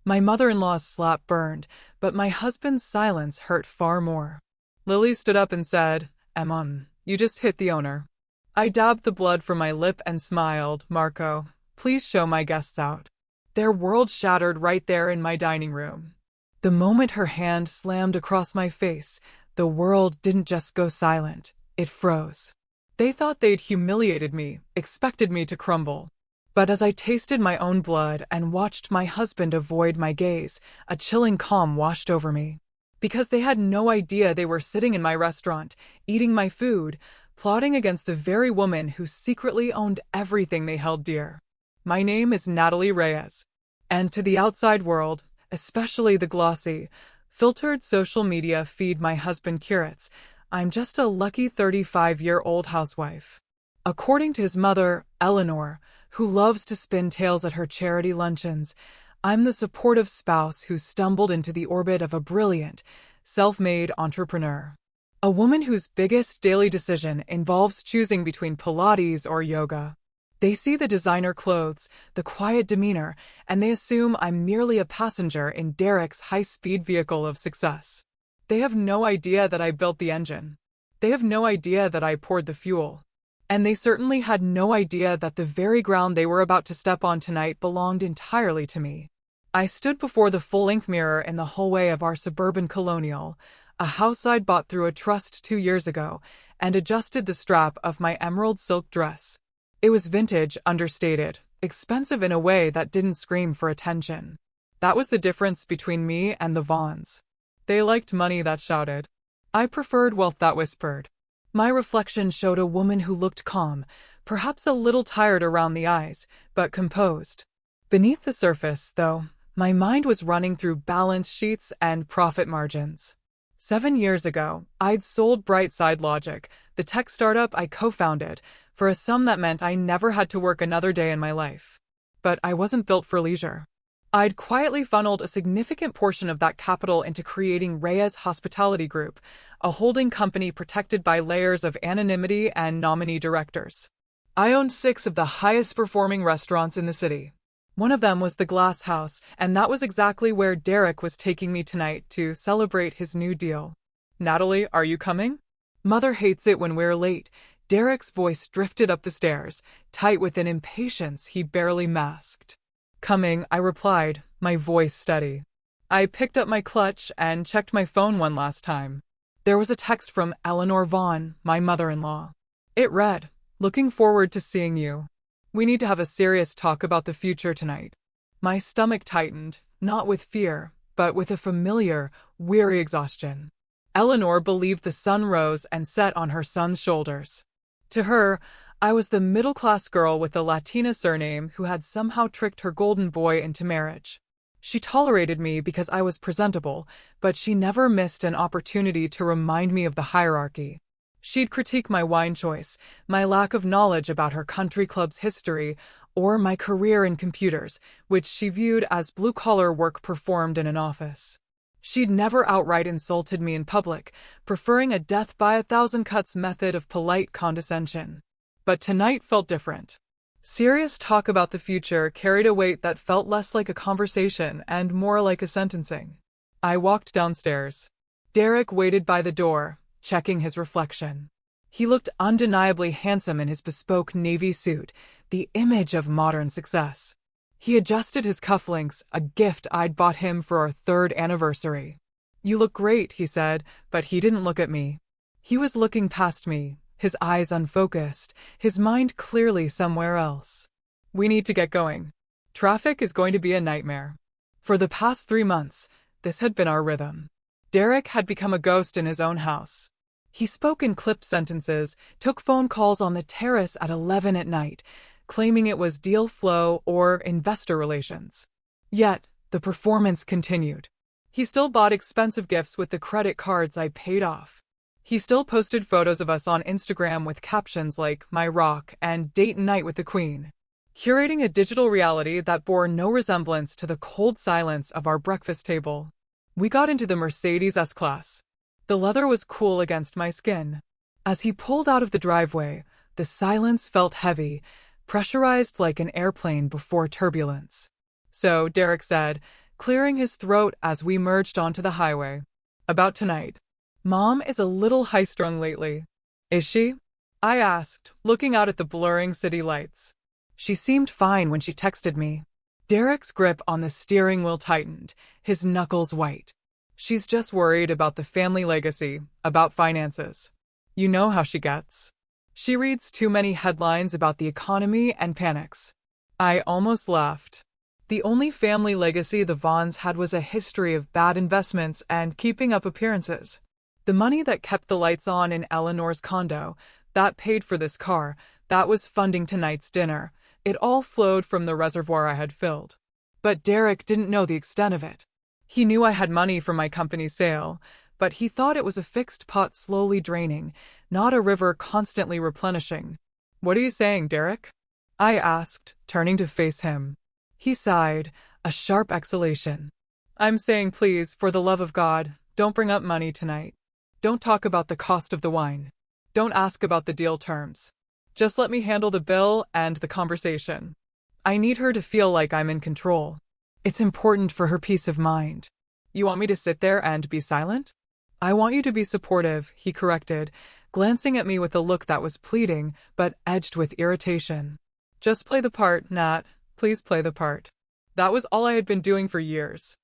My mother-in-law's slap burned, but my husband's silence hurt far more. Lily stood up and said, "Emma, you just hit the owner." I dabbed the blood from my lip and smiled. "Marco, please show my guests out." Their world shattered right there in my dining room. The moment her hand slammed across my face, the world didn't just go silent, it froze. They thought they'd humiliated me, expected me to crumble. But as I tasted my own blood and watched my husband avoid my gaze, a chilling calm washed over me. Because they had no idea they were sitting in my restaurant, eating my food, plotting against the very woman who secretly owned everything they held dear. My name is Natalie Reyes. And to the outside world, especially the glossy, filtered social media feed my husband curates, I'm just a lucky 35-year-old housewife. According to his mother, Eleanor, who loves to spin tales at her charity luncheons, I'm the supportive spouse who stumbled into the orbit of a brilliant, self-made entrepreneur. A woman whose biggest daily decision involves choosing between Pilates or yoga. They see the designer clothes, the quiet demeanor, and they assume I'm merely a passenger in Derek's high-speed vehicle of success. They have no idea that I built the engine. They have no idea that I poured the fuel. And they certainly had no idea that the very ground they were about to step on tonight belonged entirely to me. I stood before the full-length mirror in the hallway of our suburban colonial, a house I'd bought through a trust 2 years ago, and adjusted the strap of my emerald silk dress. It was vintage, understated, expensive in a way that didn't scream for attention. That was the difference between me and the Vaughns. They liked money that shouted. I preferred wealth that whispered. My reflection showed a woman who looked calm, perhaps a little tired around the eyes, but composed. Beneath the surface, though, my mind was running through balance sheets and profit margins. 7 years ago, I'd sold Brightside Logic, the tech startup I co-founded, for a sum that meant I never had to work another day in my life. But I wasn't built for leisure. I'd quietly funneled a significant portion of that capital into creating Reyes Hospitality Group, a holding company protected by layers of anonymity and nominee directors. I owned 6 of the highest-performing restaurants in the city. One of them was the Glass House, and that was exactly where Derek was taking me tonight to celebrate his new deal. "Natalie, are you coming?" "Mother hates it when we're late." Derek's voice drifted up the stairs, tight with an impatience he barely masked. "Coming," I replied, my voice steady. I picked up my clutch and checked my phone one last time. There was a text from Eleanor Vaughn, my mother-in-law. It read, "Looking forward to seeing you. We need to have a serious talk about the future tonight." My stomach tightened, not with fear, but with a familiar, weary exhaustion. Eleanor believed the sun rose and set on her son's shoulders. To her, I was the middle-class girl with a Latina surname who had somehow tricked her golden boy into marriage. She tolerated me because I was presentable, but she never missed an opportunity to remind me of the hierarchy. She'd critique my wine choice, my lack of knowledge about her country club's history, or my career in computers, which she viewed as blue-collar work performed in an office. She'd never outright insulted me in public, preferring a death-by-a-thousand-cuts method of polite condescension. But tonight felt different. Serious talk about the future carried a weight that felt less like a conversation and more like a sentencing. I walked downstairs. Derek waited by the door, checking his reflection. He looked undeniably handsome in his bespoke navy suit, the image of modern success. He adjusted his cufflinks, a gift I'd bought him for our 3rd anniversary. "You look great," he said, but he didn't look at me. He was looking past me, his eyes unfocused, his mind clearly somewhere else. "We need to get going. Traffic is going to be a nightmare." For the past 3 months, this had been our rhythm. Derek had become a ghost in his own house. He spoke in clipped sentences, took phone calls on the terrace at 11 at night, claiming it was deal flow or investor relations. Yet, the performance continued. He still bought expensive gifts with the credit cards I paid off. He still posted photos of us on Instagram with captions like "My Rock" and "Date Night with the Queen," curating a digital reality that bore no resemblance to the cold silence of our breakfast table. We got into the Mercedes S-Class. The leather was cool against my skin. As he pulled out of the driveway, the silence felt heavy, pressurized like an airplane before turbulence. "So," Derek said, clearing his throat as we merged onto the highway. About tonight. Mom is a little high-strung lately. Is she? I asked, looking out at the blurring city lights. She seemed fine when she texted me. Derek's grip on the steering wheel tightened, his knuckles white. She's just worried about the family legacy, about finances. You know how she gets. She reads too many headlines about the economy and panics. I almost laughed. The only family legacy the Vaughns had was a history of bad investments and keeping up appearances. The money that kept the lights on in Eleanor's condo, that paid for this car, that was funding tonight's dinner. It all flowed from the reservoir I had filled. But Derek didn't know the extent of it. He knew I had money from my company's sale, but he thought it was a fixed pot slowly draining, not a river constantly replenishing. What are you saying, Derek? I asked, turning to face him. He sighed, a sharp exhalation. I'm saying, please, for the love of God, don't bring up money tonight. Don't talk about the cost of the wine. Don't ask about the deal terms. Just let me handle the bill and the conversation. I need her to feel like I'm in control. It's important for her peace of mind. You want me to sit there and be silent? I want you to be supportive, he corrected, glancing at me with a look that was pleading, but edged with irritation. Just play the part, Nat. Please play the part. That was all I had been doing for years.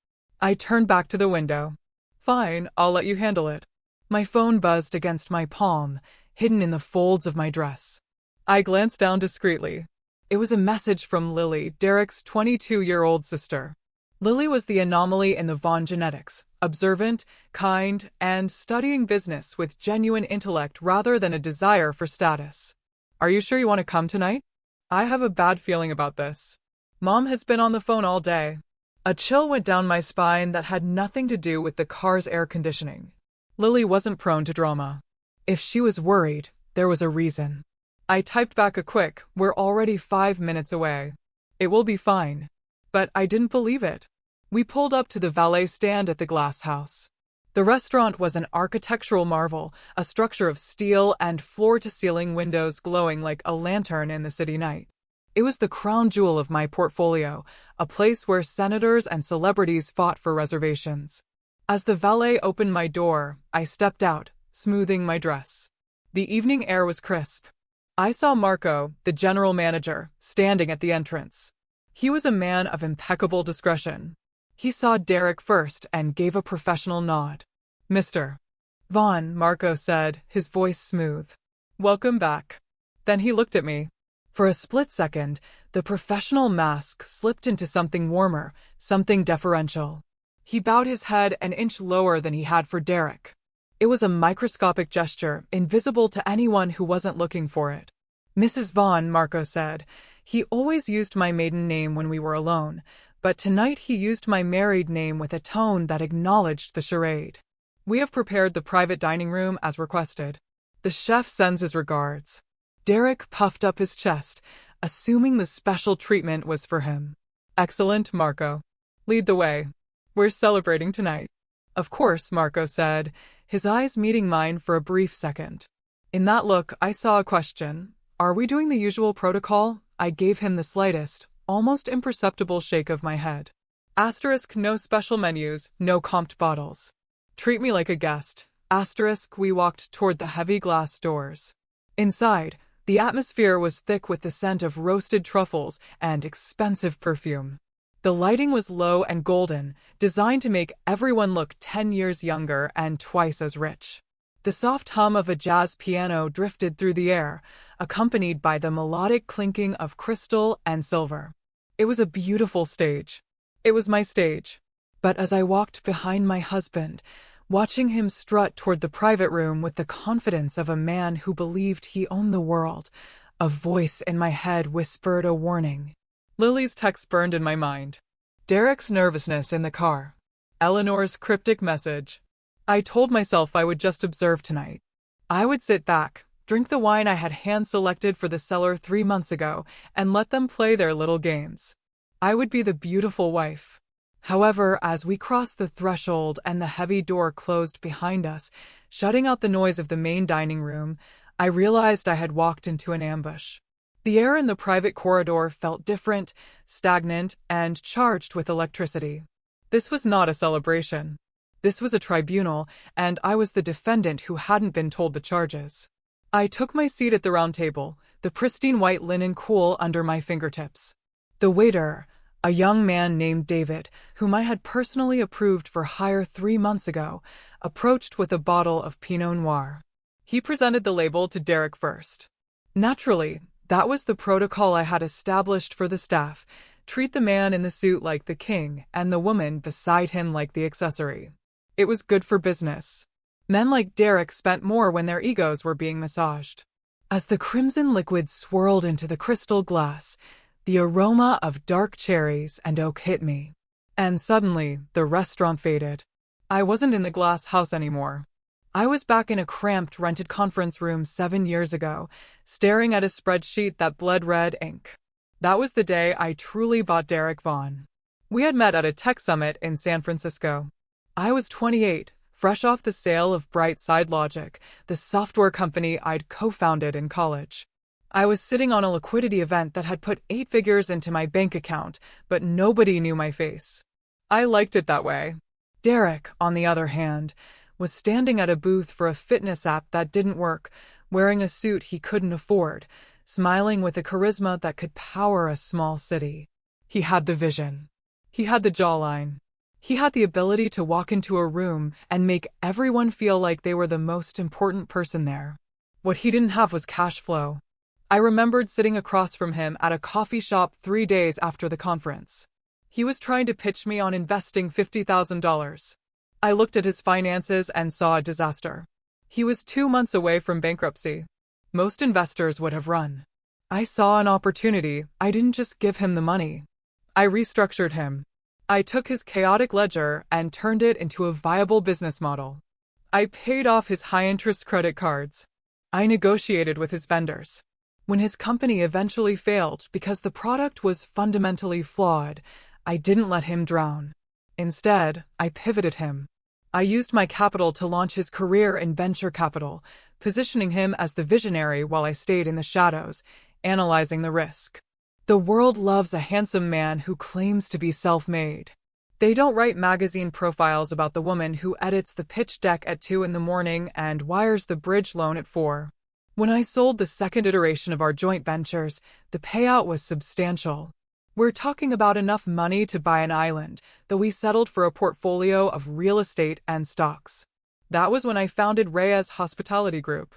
I turned back to the window. Fine, I'll let you handle it. My phone buzzed against my palm, hidden in the folds of my dress. I glanced down discreetly. It was a message from Lily, Derek's 22-year-old sister. Lily was the anomaly in the Vaughn genetics, observant, kind, and studying business with genuine intellect rather than a desire for status. Are you sure you want to come tonight? I have a bad feeling about this. Mom has been on the phone all day. A chill went down my spine that had nothing to do with the car's air conditioning. Lily wasn't prone to drama. If she was worried, there was a reason. I typed back a quick, "We're already 5 minutes away. It will be fine." But I didn't believe it. We pulled up to the valet stand at the Glass House. The restaurant was an architectural marvel, a structure of steel and floor-to-ceiling windows glowing like a lantern in the city night. It was the crown jewel of my portfolio, a place where senators and celebrities fought for reservations. As the valet opened my door, I stepped out, smoothing my dress. The evening air was crisp. I saw Marco, the general manager, standing at the entrance. He was a man of impeccable discretion. He saw Derek first and gave a professional nod. "Mr. Vaughn," Marco said, his voice smooth. "Welcome back." Then he looked at me. For a split second, the professional mask slipped into something warmer, something deferential. He bowed his head an inch lower than he had for Derek. It was a microscopic gesture, invisible to anyone who wasn't looking for it. "Mrs. Vaughn," Marco said. He always used my maiden name when we were alone, but tonight he used my married name with a tone that acknowledged the charade. "We have prepared the private dining room as requested. The chef sends his regards." Derek puffed up his chest, assuming the special treatment was for him. "Excellent, Marco. Lead the way. We're celebrating tonight." "Of course," Marco said, his eyes meeting mine for a brief second. In that look, I saw a question. "Are we doing the usual protocol?" I gave him the slightest, almost imperceptible shake of my head. Asterisk, no special menus, no comped bottles. Treat me like a guest. Asterisk, we walked toward the heavy glass doors. Inside, the atmosphere was thick with the scent of roasted truffles and expensive perfume. The lighting was low and golden, designed to make everyone look 10 years younger and twice as rich. The soft hum of a jazz piano drifted through the air, accompanied by the melodic clinking of crystal and silver. It was a beautiful stage. It was my stage. But as I walked behind my husband, watching him strut toward the private room with the confidence of a man who believed he owned the world, a voice in my head whispered a warning. Lily's text burned in my mind. Derek's nervousness in the car. Eleanor's cryptic message. I told myself I would just observe tonight. I would sit back, drink the wine I had hand-selected for the cellar 3 months ago, and let them play their little games. I would be the beautiful wife. However, as we crossed the threshold and the heavy door closed behind us, shutting out the noise of the main dining room, I realized I had walked into an ambush. The air in the private corridor felt different, stagnant, and charged with electricity. This was not a celebration. This was a tribunal, and I was the defendant who hadn't been told the charges. I took my seat at the round table, the pristine white linen cool under my fingertips. The waiter, a young man named David, whom I had personally approved for hire 3 months ago, approached with a bottle of Pinot Noir. He presented the label to Derek first. Naturally, that was the protocol I had established for the staff: treat the man in the suit like the king and the woman beside him like the accessory. It was good for business. Men like Derek spent more when their egos were being massaged. As the crimson liquid swirled into the crystal glass, the aroma of dark cherries and oak hit me. And suddenly, the restaurant faded. I wasn't in the glass house anymore. I was back in a cramped rented conference room 7 years ago, staring at a spreadsheet that bled red ink. That was the day I truly bought Derek Vaughn. We had met at a tech summit in San Francisco. I was 28, fresh off the sale of Brightside Logic, the software company I'd co-founded in college. I was sitting on a liquidity event that had put 8 figures into my bank account, but nobody knew my face. I liked it that way. Derek, on the other hand, was standing at a booth for a fitness app that didn't work, wearing a suit he couldn't afford, smiling with a charisma that could power a small city. He had the vision. He had the jawline. He had the ability to walk into a room and make everyone feel like they were the most important person there. What he didn't have was cash flow. I remembered sitting across from him at a coffee shop 3 days after the conference. He was trying to pitch me on investing $50,000. I looked at his finances and saw a disaster. He was 2 months away from bankruptcy. Most investors would have run. I saw an opportunity. I didn't just give him the money. I restructured him. I took his chaotic ledger and turned it into a viable business model. I paid off his high-interest credit cards. I negotiated with his vendors. When his company eventually failed because the product was fundamentally flawed, I didn't let him drown. Instead, I pivoted him. I used my capital to launch his career in venture capital, positioning him as the visionary while I stayed in the shadows, analyzing the risk. The world loves a handsome man who claims to be self-made. They don't write magazine profiles about the woman who edits the pitch deck at 2 in the morning and wires the bridge loan at 4. When I sold the second iteration of our joint ventures, the payout was substantial. We're talking about enough money to buy an island, though we settled for a portfolio of real estate and stocks. That was when I founded Reyes Hospitality Group.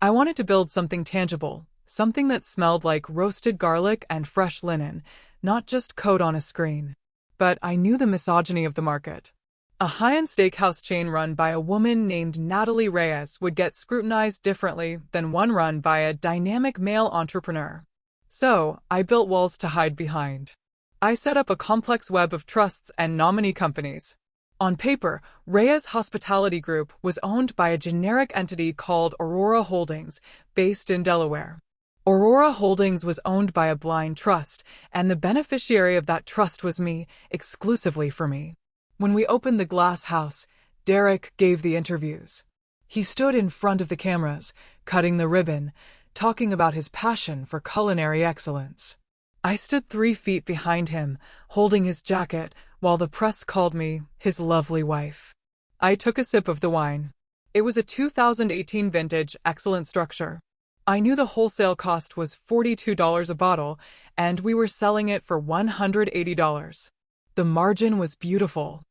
I wanted to build something tangible, something that smelled like roasted garlic and fresh linen, not just code on a screen. But I knew the misogyny of the market. A high-end steakhouse chain run by a woman named Natalie Reyes would get scrutinized differently than one run by a dynamic male entrepreneur. So, I built walls to hide behind. I set up a complex web of trusts and nominee companies. On paper, Reyes Hospitality Group was owned by a generic entity called Aurora Holdings, based in Delaware. Aurora Holdings was owned by a blind trust, and the beneficiary of that trust was me, exclusively for me. When we opened the glass house, Derek gave the interviews. He stood in front of the cameras, cutting the ribbon, talking about his passion for culinary excellence. I stood 3 feet behind him, holding his jacket, while the press called me his lovely wife. I took a sip of the wine. It was a 2018 vintage, excellent structure. I knew the wholesale cost was $42 a bottle, and we were selling it for $180. The margin was beautiful.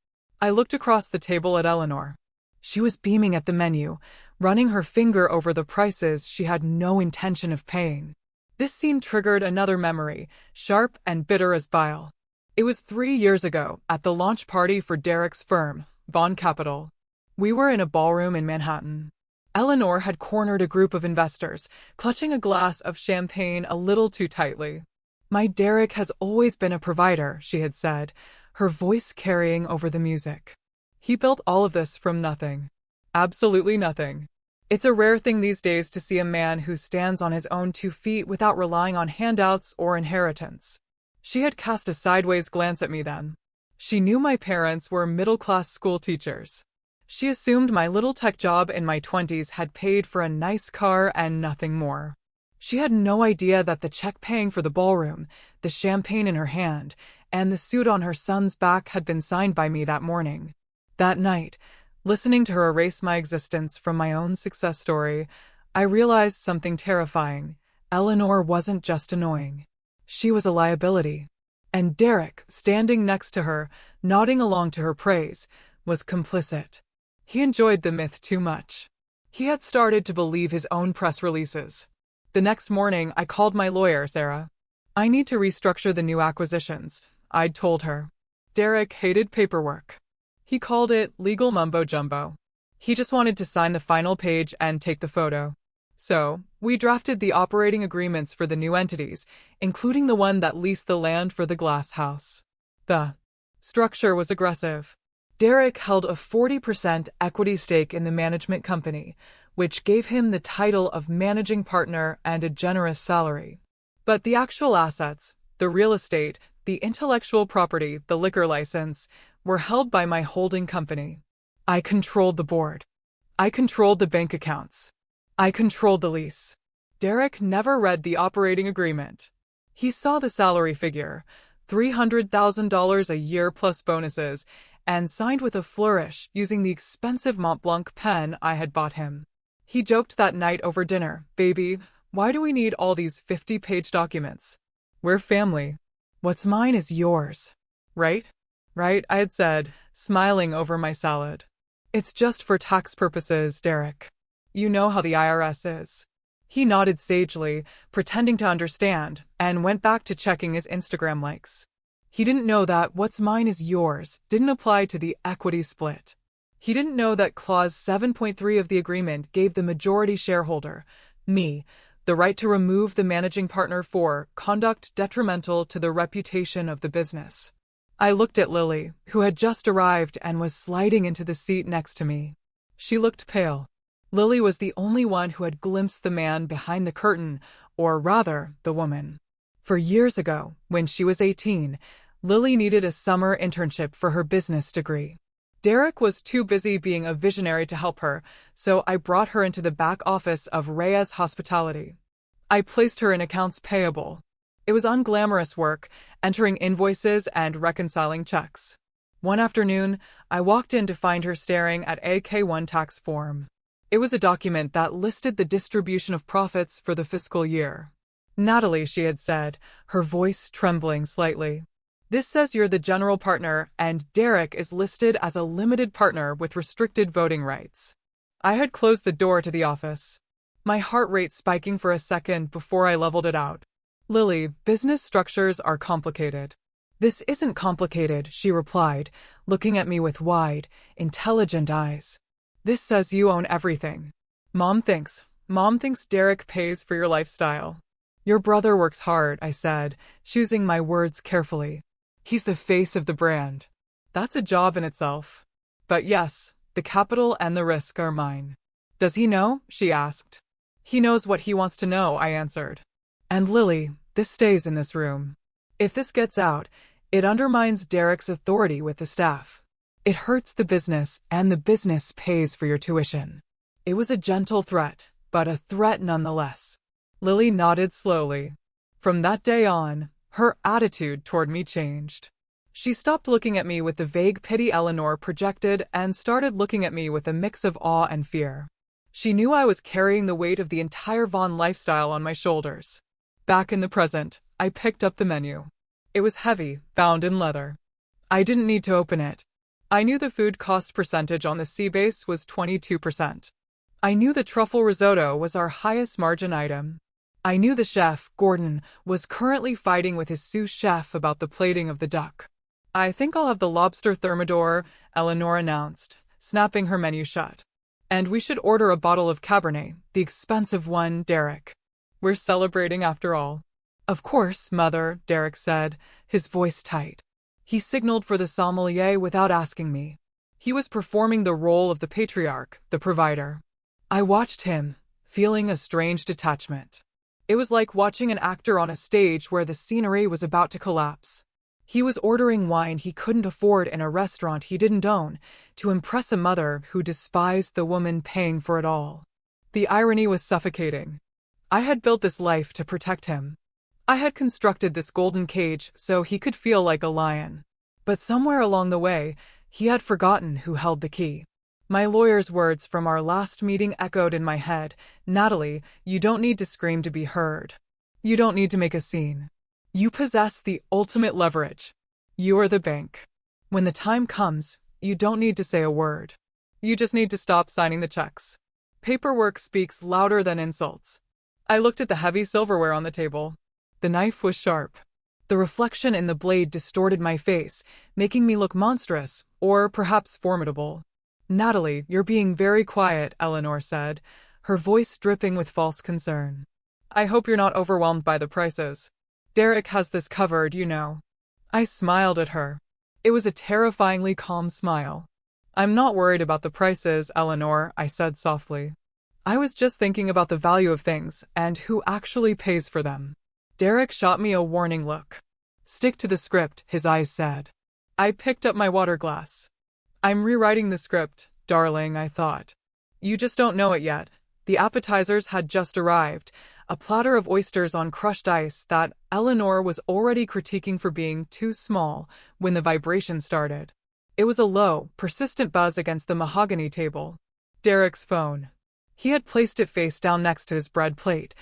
I looked across the table at Eleanor. She was beaming at the menu, running her finger over the prices she had no intention of paying. This scene triggered another memory, sharp and bitter as bile. It was 3 years ago, at the launch party for Derek's firm, Vaughn Capital. We were in a ballroom in Manhattan. Eleanor had cornered a group of investors, clutching a glass of champagne a little too tightly. "My Derek has always been a provider," she had said, her voice carrying over the music. "He built all of this from nothing. Absolutely nothing. It's a rare thing these days to see a man who stands on his own 2 feet without relying on handouts or inheritance." She had cast a sideways glance at me then. She knew my parents were middle-class school teachers. She assumed my little tech job in my 20s had paid for a nice car and nothing more. She had no idea that the check paying for the ballroom, the champagne in her hand, and the suit on her son's back had been signed by me that morning. That night, listening to her erase my existence from my own success story, I realized something terrifying. Eleanor wasn't just annoying. She was a liability. And Derek, standing next to her, nodding along to her praise, was complicit. He enjoyed the myth too much. He had started to believe his own press releases. The next morning, I called my lawyer, Sarah. I need to restructure the new acquisitions, I'd told her. Derek hated paperwork. He called it legal mumbo-jumbo. He just wanted to sign the final page and take the photo. So, we drafted the operating agreements for the new entities, including the one that leased the land for the glass house. The structure was aggressive. Derek held a 40% equity stake in the management company, which gave him the title of managing partner and a generous salary. But the actual assets, the real estate, the intellectual property, the liquor license, were held by my holding company. I controlled the board. I controlled the bank accounts. I controlled the lease. Derek never read the operating agreement. He saw the salary figure, $300,000 a year plus bonuses, and signed with a flourish using the expensive Montblanc pen I had bought him. He joked that night over dinner, "Baby, why do we need all these 50-page documents? We're family. What's mine is yours. Right?" "Right," I had said, smiling over my salad. "It's just for tax purposes, Derek. You know how the IRS is." He nodded sagely, pretending to understand, and went back to checking his Instagram likes. He didn't know that "what's mine is yours" didn't apply to the equity split. He didn't know that Clause 7.3 of the agreement gave the majority shareholder, me, the right to remove the managing partner for conduct detrimental to the reputation of the business. I looked at Lily, who had just arrived and was sliding into the seat next to me. She looked pale. Lily was the only one who had glimpsed the man behind the curtain, or rather, the woman. For years ago, when she was 18, Lily needed a summer internship for her business degree. Derek was too busy being a visionary to help her, so I brought her into the back office of Reyes Hospitality. I placed her in accounts payable. It was unglamorous work, entering invoices and reconciling checks. One afternoon, I walked in to find her staring at a K-1 tax form. It was a document that listed the distribution of profits for the fiscal year. "Natalie," she had said, her voice trembling slightly. "This says you're the general partner, and Derek is listed as a limited partner with restricted voting rights." I had closed the door to the office, my heart rate spiking for a second before I leveled it out. "Lily, business structures are complicated." "This isn't complicated," she replied, looking at me with wide, intelligent eyes. "This says you own everything. Mom thinks Derek pays for your lifestyle." "Your brother works hard," I said, choosing my words carefully. "He's the face of the brand." "That's a job in itself. But yes, the capital and the risk are mine." "Does he know?" she asked. "He knows what he wants to know," I answered. "And Lily, this stays in this room. If this gets out, it undermines Derek's authority with the staff. It hurts the business, and the business pays for your tuition." It was a gentle threat, but a threat nonetheless. Lily nodded slowly. From that day on, her attitude toward me changed. She stopped looking at me with the vague pity Eleanor projected and started looking at me with a mix of awe and fear. She knew I was carrying the weight of the entire Vaughn lifestyle on my shoulders. Back in the present, I picked up the menu. It was heavy, bound in leather. I didn't need to open it. I knew the food cost percentage on the sea base was 22%. I knew the truffle risotto was our highest margin item. I knew the chef, Gordon, was currently fighting with his sous chef about the plating of the duck. "I think I'll have the lobster thermidor," Eleanor announced, snapping her menu shut. "And we should order a bottle of Cabernet, the expensive one, Derek. We're celebrating after all." "Of course, Mother," Derek said, his voice tight. He signaled for the sommelier without asking me. He was performing the role of the patriarch, the provider. I watched him, feeling a strange detachment. It was like watching an actor on a stage where the scenery was about to collapse. He was ordering wine he couldn't afford in a restaurant he didn't own to impress a mother who despised the woman paying for it all. The irony was suffocating. I had built this life to protect him. I had constructed this golden cage so he could feel like a lion. But somewhere along the way, he had forgotten who held the key. My lawyer's words from our last meeting echoed in my head. Natalie, you don't need to scream to be heard. You don't need to make a scene. You possess the ultimate leverage. You are the bank. When the time comes, you don't need to say a word. You just need to stop signing the checks. Paperwork speaks louder than insults. I looked at the heavy silverware on the table. The knife was sharp. The reflection in the blade distorted my face, making me look monstrous, or perhaps formidable. Natalie, you're being very quiet, Eleanor said, her voice dripping with false concern. I hope you're not overwhelmed by the prices. Derek has this covered, you know. I smiled at her. It was a terrifyingly calm smile. I'm not worried about the prices, Eleanor, I said softly. I was just thinking about the value of things and who actually pays for them. Derek shot me a warning look. Stick to the script, his eyes said. I picked up my water glass. I'm rewriting the script, darling, I thought. You just don't know it yet. The appetizers had just arrived, a platter of oysters on crushed ice that Eleanor was already critiquing for being too small when the vibration started. It was a low, persistent buzz against the mahogany table. Derek's phone. He had placed it face down next to his bread plate,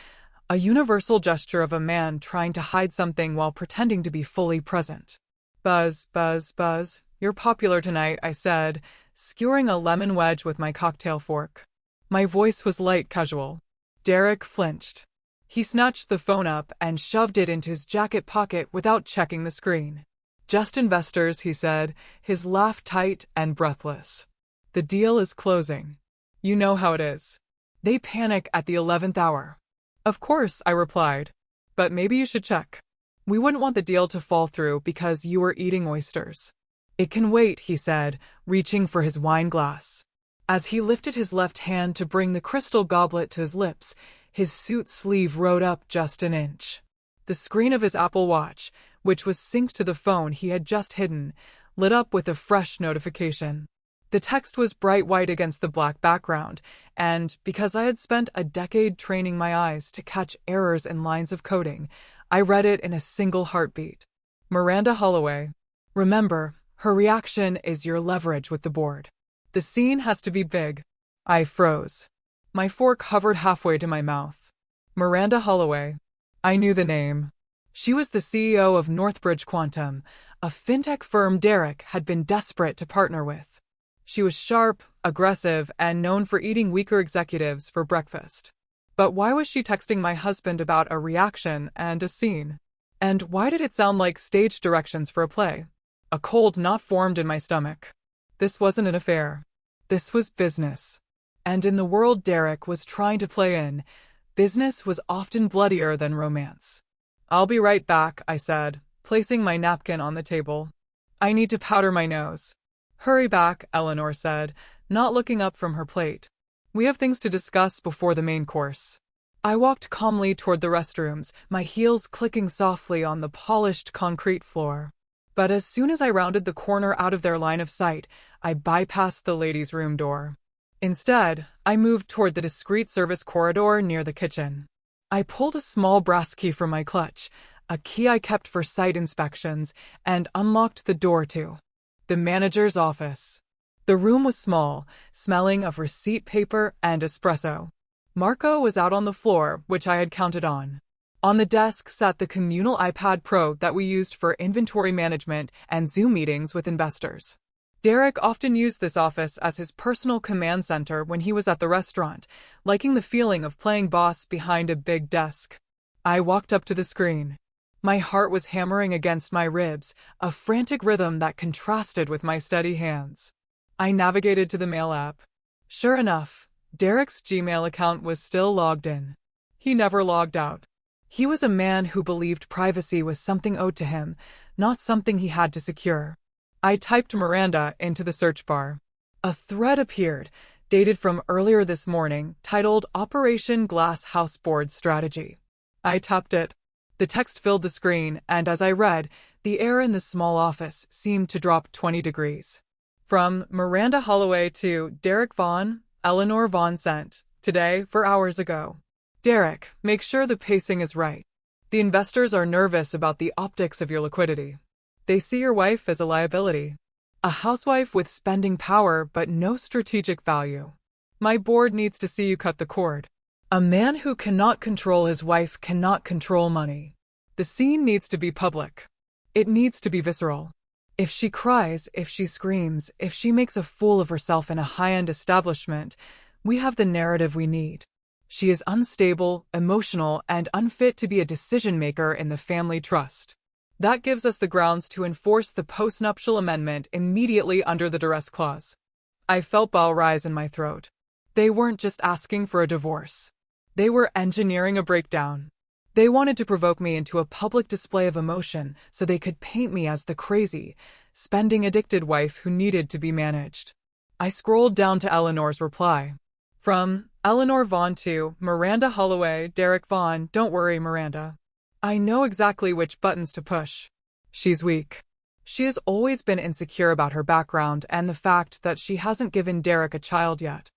a universal gesture of a man trying to hide something while pretending to be fully present. Buzz, buzz, buzz. You're popular tonight, I said, skewering a lemon wedge with my cocktail fork. My voice was light casual. Derek flinched. He snatched the phone up and shoved it into his jacket pocket without checking the screen. Just investors, he said, his laugh tight and breathless. The deal is closing. You know how it is. They panic at the 11th hour. Of course, I replied. But maybe you should check. We wouldn't want the deal to fall through because you were eating oysters. It can wait, he said, reaching for his wine glass. As he lifted his left hand to bring the crystal goblet to his lips, his suit sleeve rode up just an inch. The screen of his Apple Watch, which was synced to the phone he had just hidden, lit up with a fresh notification. The text was bright white against the black background, and because I had spent a decade training my eyes to catch errors in lines of coding, I read it in a single heartbeat. Miranda Holloway. Remember, her reaction is your leverage with the board. The scene has to be big. I froze. My fork hovered halfway to my mouth. Miranda Holloway. I knew the name. She was the CEO of Northbridge Quantum, a fintech firm Derek had been desperate to partner with. She was sharp, aggressive, and known for eating weaker executives for breakfast. But why was she texting my husband about a reaction and a scene? And why did it sound like stage directions for a play? A cold knot formed in my stomach. This wasn't an affair. This was business. And in the world Derek was trying to play in, business was often bloodier than romance. I'll be right back, I said, placing my napkin on the table. I need to powder my nose. Hurry back, Eleanor said, not looking up from her plate. We have things to discuss before the main course. I walked calmly toward the restrooms, my heels clicking softly on the polished concrete floor. But as soon as I rounded the corner out of their line of sight, I bypassed the ladies' room door. Instead, I moved toward the discreet service corridor near the kitchen. I pulled a small brass key from my clutch, a key I kept for site inspections, and unlocked the door to the manager's office. The room was small, smelling of receipt paper and espresso. Marco was out on the floor, which I had counted on. On the desk sat the communal iPad Pro that we used for inventory management and Zoom meetings with investors. Derek often used this office as his personal command center when he was at the restaurant, liking the feeling of playing boss behind a big desk. I walked up to the screen. My heart was hammering against my ribs, a frantic rhythm that contrasted with my steady hands. I navigated to the mail app. Sure enough, Derek's Gmail account was still logged in. He never logged out. He was a man who believed privacy was something owed to him, not something he had to secure. I typed Miranda into the search bar. A thread appeared, dated from earlier this morning, titled Operation Glass House Board Strategy. I tapped it. The text filled the screen, and as I read, the air in the small office seemed to drop 20 degrees. From Miranda Holloway to Derek Vaughn, Eleanor Vaughn sent, today, 4 hours ago. Derek, make sure the pacing is right. The investors are nervous about the optics of your liquidity. They see your wife as a liability. A housewife with spending power but no strategic value. My board needs to see you cut the cord. A man who cannot control his wife cannot control money. The scene needs to be public. It needs to be visceral. If she cries, if she screams, if she makes a fool of herself in a high-end establishment, we have the narrative we need. She is unstable, emotional, and unfit to be a decision-maker in the family trust. That gives us the grounds to enforce the postnuptial amendment immediately under the duress clause. I felt bile rise in my throat. They weren't just asking for a divorce. They were engineering a breakdown. They wanted to provoke me into a public display of emotion so they could paint me as the crazy, spending-addicted wife who needed to be managed. I scrolled down to Eleanor's reply. From Eleanor Vaughn to Miranda Holloway, Derek Vaughn, don't worry, Miranda. I know exactly which buttons to push. She's weak. She has always been insecure about her background and the fact that she hasn't given Derek a child yet.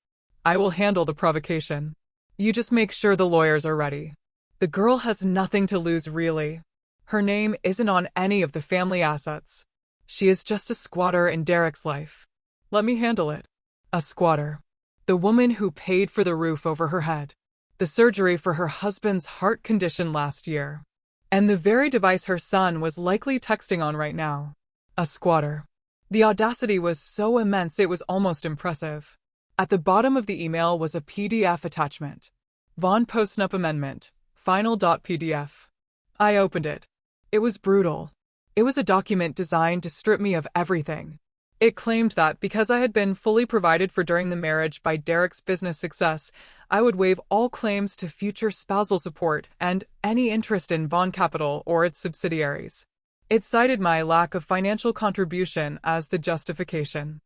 I will handle the provocation. You just make sure the lawyers are ready. The girl has nothing to lose, really. Her name isn't on any of the family assets. She is just a squatter in Derek's life. Let me handle it. A squatter. The woman who paid for the roof over her head, the surgery for her husband's heart condition last year, and the very device her son was likely texting on right now. A squatter. The audacity was so immense it was almost impressive. At the bottom of the email was a PDF attachment. Vaughn Postnup Amendment, final.pdf. I opened it. It was brutal. It was a document designed to strip me of everything. It claimed that because I had been fully provided for during the marriage by Derek's business success, I would waive all claims to future spousal support and any interest in Vaughn Capital or its subsidiaries. It cited my lack of financial contribution as the justification.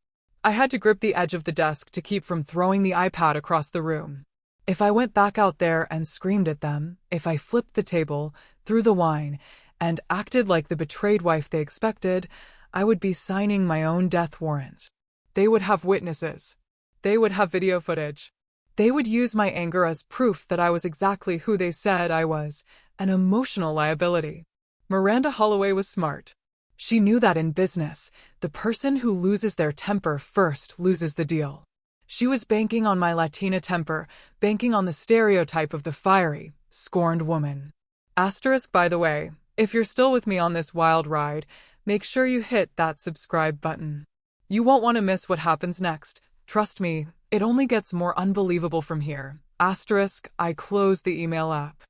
I had to grip the edge of the desk to keep from throwing the iPad across the room. If I went back out there and screamed at them, if I flipped the table, threw the wine, and acted like the betrayed wife they expected, I would be signing my own death warrant. They would have witnesses. They would have video footage. They would use my anger as proof that I was exactly who they said I was, an emotional liability. Miranda Holloway was smart. She knew that in business, the person who loses their temper first loses the deal. She was banking on my Latina temper, banking on the stereotype of the fiery, scorned woman. Asterisk, by the way, if you're still with me on this wild ride, make sure you hit that subscribe button. You won't want to miss what happens next. Trust me, it only gets more unbelievable from here. Asterisk, I closed the email app.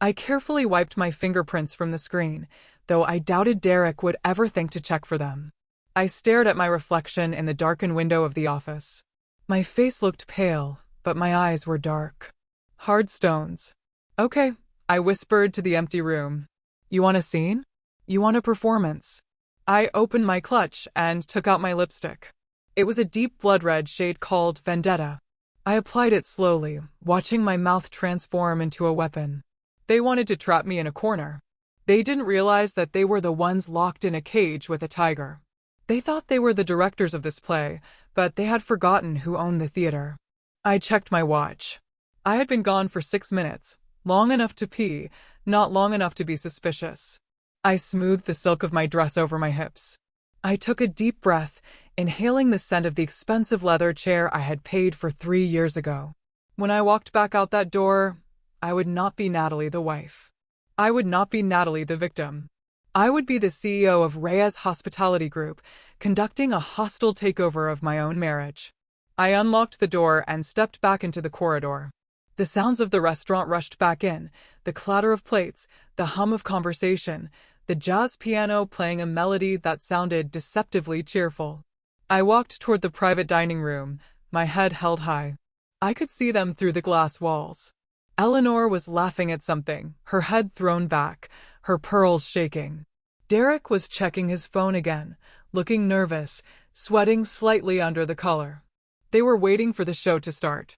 I carefully wiped my fingerprints from the screen, though I doubted Derek would ever think to check for them. I stared at my reflection in the darkened window of the office. My face looked pale, but my eyes were dark. Hard stones. Okay, I whispered to the empty room. You want a scene? You want a performance? I opened my clutch and took out my lipstick. It was a deep blood-red shade called Vendetta. I applied it slowly, watching my mouth transform into a weapon. They wanted to trap me in a corner. They didn't realize that they were the ones locked in a cage with a tiger. They thought they were the directors of this play, but they had forgotten who owned the theater. I checked my watch. I had been gone for 6 minutes, long enough to pee, not long enough to be suspicious. I smoothed the silk of my dress over my hips. I took a deep breath, inhaling the scent of the expensive leather chair I had paid for 3 years ago. When I walked back out that door, I would not be Natalie the wife. I would not be Natalie the victim. I would be the CEO of Reyes Hospitality Group, conducting a hostile takeover of my own marriage. I unlocked the door and stepped back into the corridor. The sounds of the restaurant rushed back in, the clatter of plates, the hum of conversation, the jazz piano playing a melody that sounded deceptively cheerful. I walked toward the private dining room, my head held high. I could see them through the glass walls. Eleanor was laughing at something, her head thrown back, her pearls shaking. Derek was checking his phone again, looking nervous, sweating slightly under the collar. They were waiting for the show to start.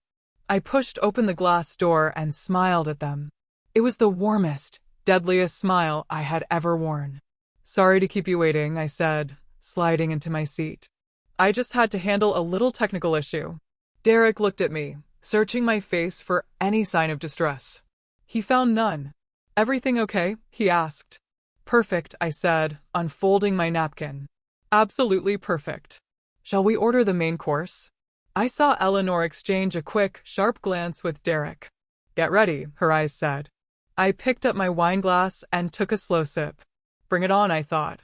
I pushed open the glass door and smiled at them. It was the warmest, deadliest smile I had ever worn. Sorry to keep you waiting, I said, sliding into my seat. I just had to handle a little technical issue. Derek looked at me, searching my face for any sign of distress. He found none. Everything okay? He asked. Perfect, I said, unfolding my napkin. Absolutely perfect. Shall we order the main course? I saw Eleanor exchange a quick, sharp glance with Derek. Get ready, her eyes said. I picked up my wine glass and took a slow sip. Bring it on, I thought.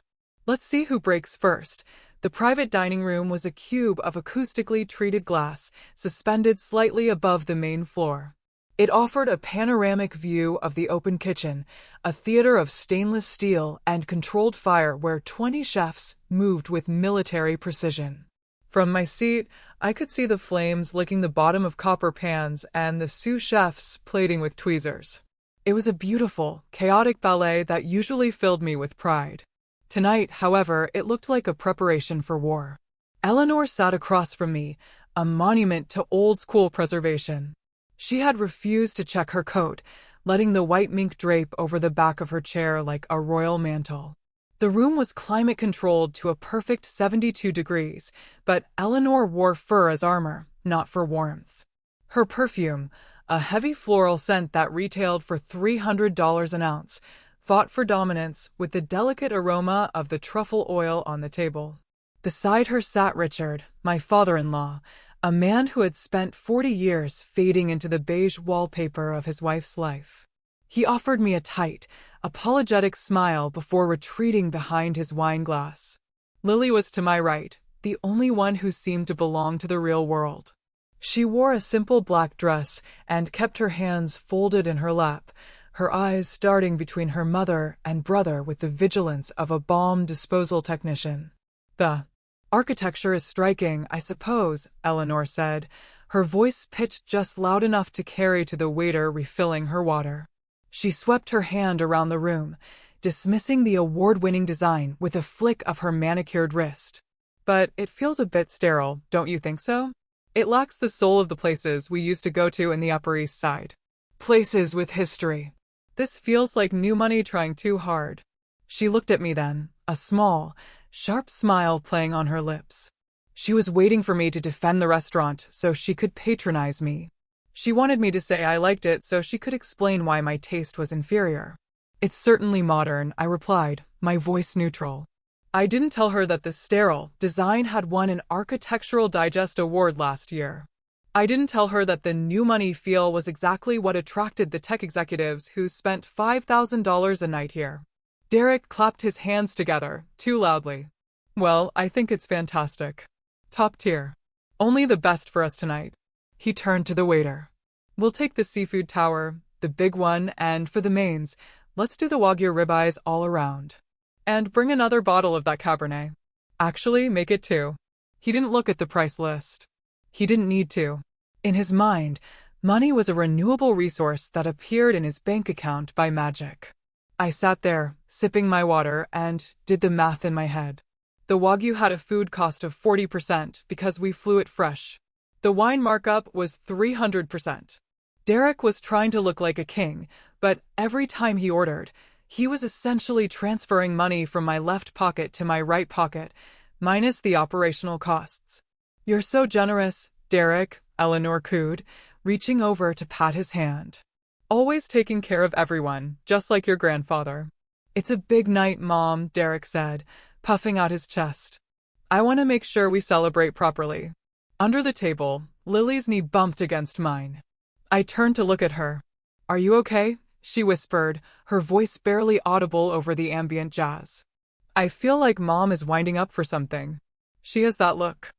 Let's see who breaks first. The private dining room was a cube of acoustically treated glass, suspended slightly above the main floor. It offered a panoramic view of the open kitchen, a theater of stainless steel and controlled fire where 20 chefs moved with military precision. From my seat, I could see the flames licking the bottom of copper pans and the sous chefs plating with tweezers. It was a beautiful, chaotic ballet that usually filled me with pride. Tonight, however, it looked like a preparation for war. Eleanor sat across from me, a monument to old-school preservation. She had refused to check her coat, letting the white mink drape over the back of her chair like a royal mantle. The room was climate-controlled to a perfect 72 degrees, but Eleanor wore fur as armor, not for warmth. Her perfume, a heavy floral scent that retailed for $300 an ounce, fought for dominance with the delicate aroma of the truffle oil on the table. Beside her sat Richard, my father-in-law, a man who had spent 40 years fading into the beige wallpaper of his wife's life. He offered me a tight, apologetic smile before retreating behind his wine glass. Lily was to my right, the only one who seemed to belong to the real world. She wore a simple black dress and kept her hands folded in her lap, her eyes starting between her mother and brother with the vigilance of a bomb disposal technician. The architecture is striking, I suppose, Eleanor said, her voice pitched just loud enough to carry to the waiter refilling her water. She swept her hand around the room, dismissing the award-winning design with a flick of her manicured wrist. But it feels a bit sterile, don't you think so? It lacks the soul of the places we used to go to in the Upper East Side. Places with history. This feels like new money trying too hard. She looked at me then, a small, sharp smile playing on her lips. She was waiting for me to defend the restaurant so she could patronize me. She wanted me to say I liked it so she could explain why my taste was inferior. It's certainly modern, I replied, my voice neutral. I didn't tell her that the sterile design had won an Architectural Digest award last year. I didn't tell her that the new money feel was exactly what attracted the tech executives who spent $5,000 a night here. Derek clapped his hands together, too loudly. Well, I think it's fantastic. Top tier. Only the best for us tonight. He turned to the waiter. We'll take the seafood tower, the big one, and for the mains, let's do the Wagyu ribeyes all around. And bring another bottle of that Cabernet. Actually, make it two. He didn't look at the price list. He didn't need to. In his mind, money was a renewable resource that appeared in his bank account by magic. I sat there, sipping my water, and did the math in my head. The Wagyu had a food cost of 40% because we flew it fresh. The wine markup was 300%. Derek was trying to look like a king, but every time he ordered, he was essentially transferring money from my left pocket to my right pocket, minus the operational costs. You're so generous, Derek, Eleanor cooed, reaching over to pat his hand. Always taking care of everyone, just like your grandfather. It's a big night, Mom, Derek said, puffing out his chest. I want to make sure we celebrate properly. Under the table, Lily's knee bumped against mine. I turned to look at her. Are you okay? She whispered, her voice barely audible over the ambient jazz. I feel like Mom is winding up for something. She has that look.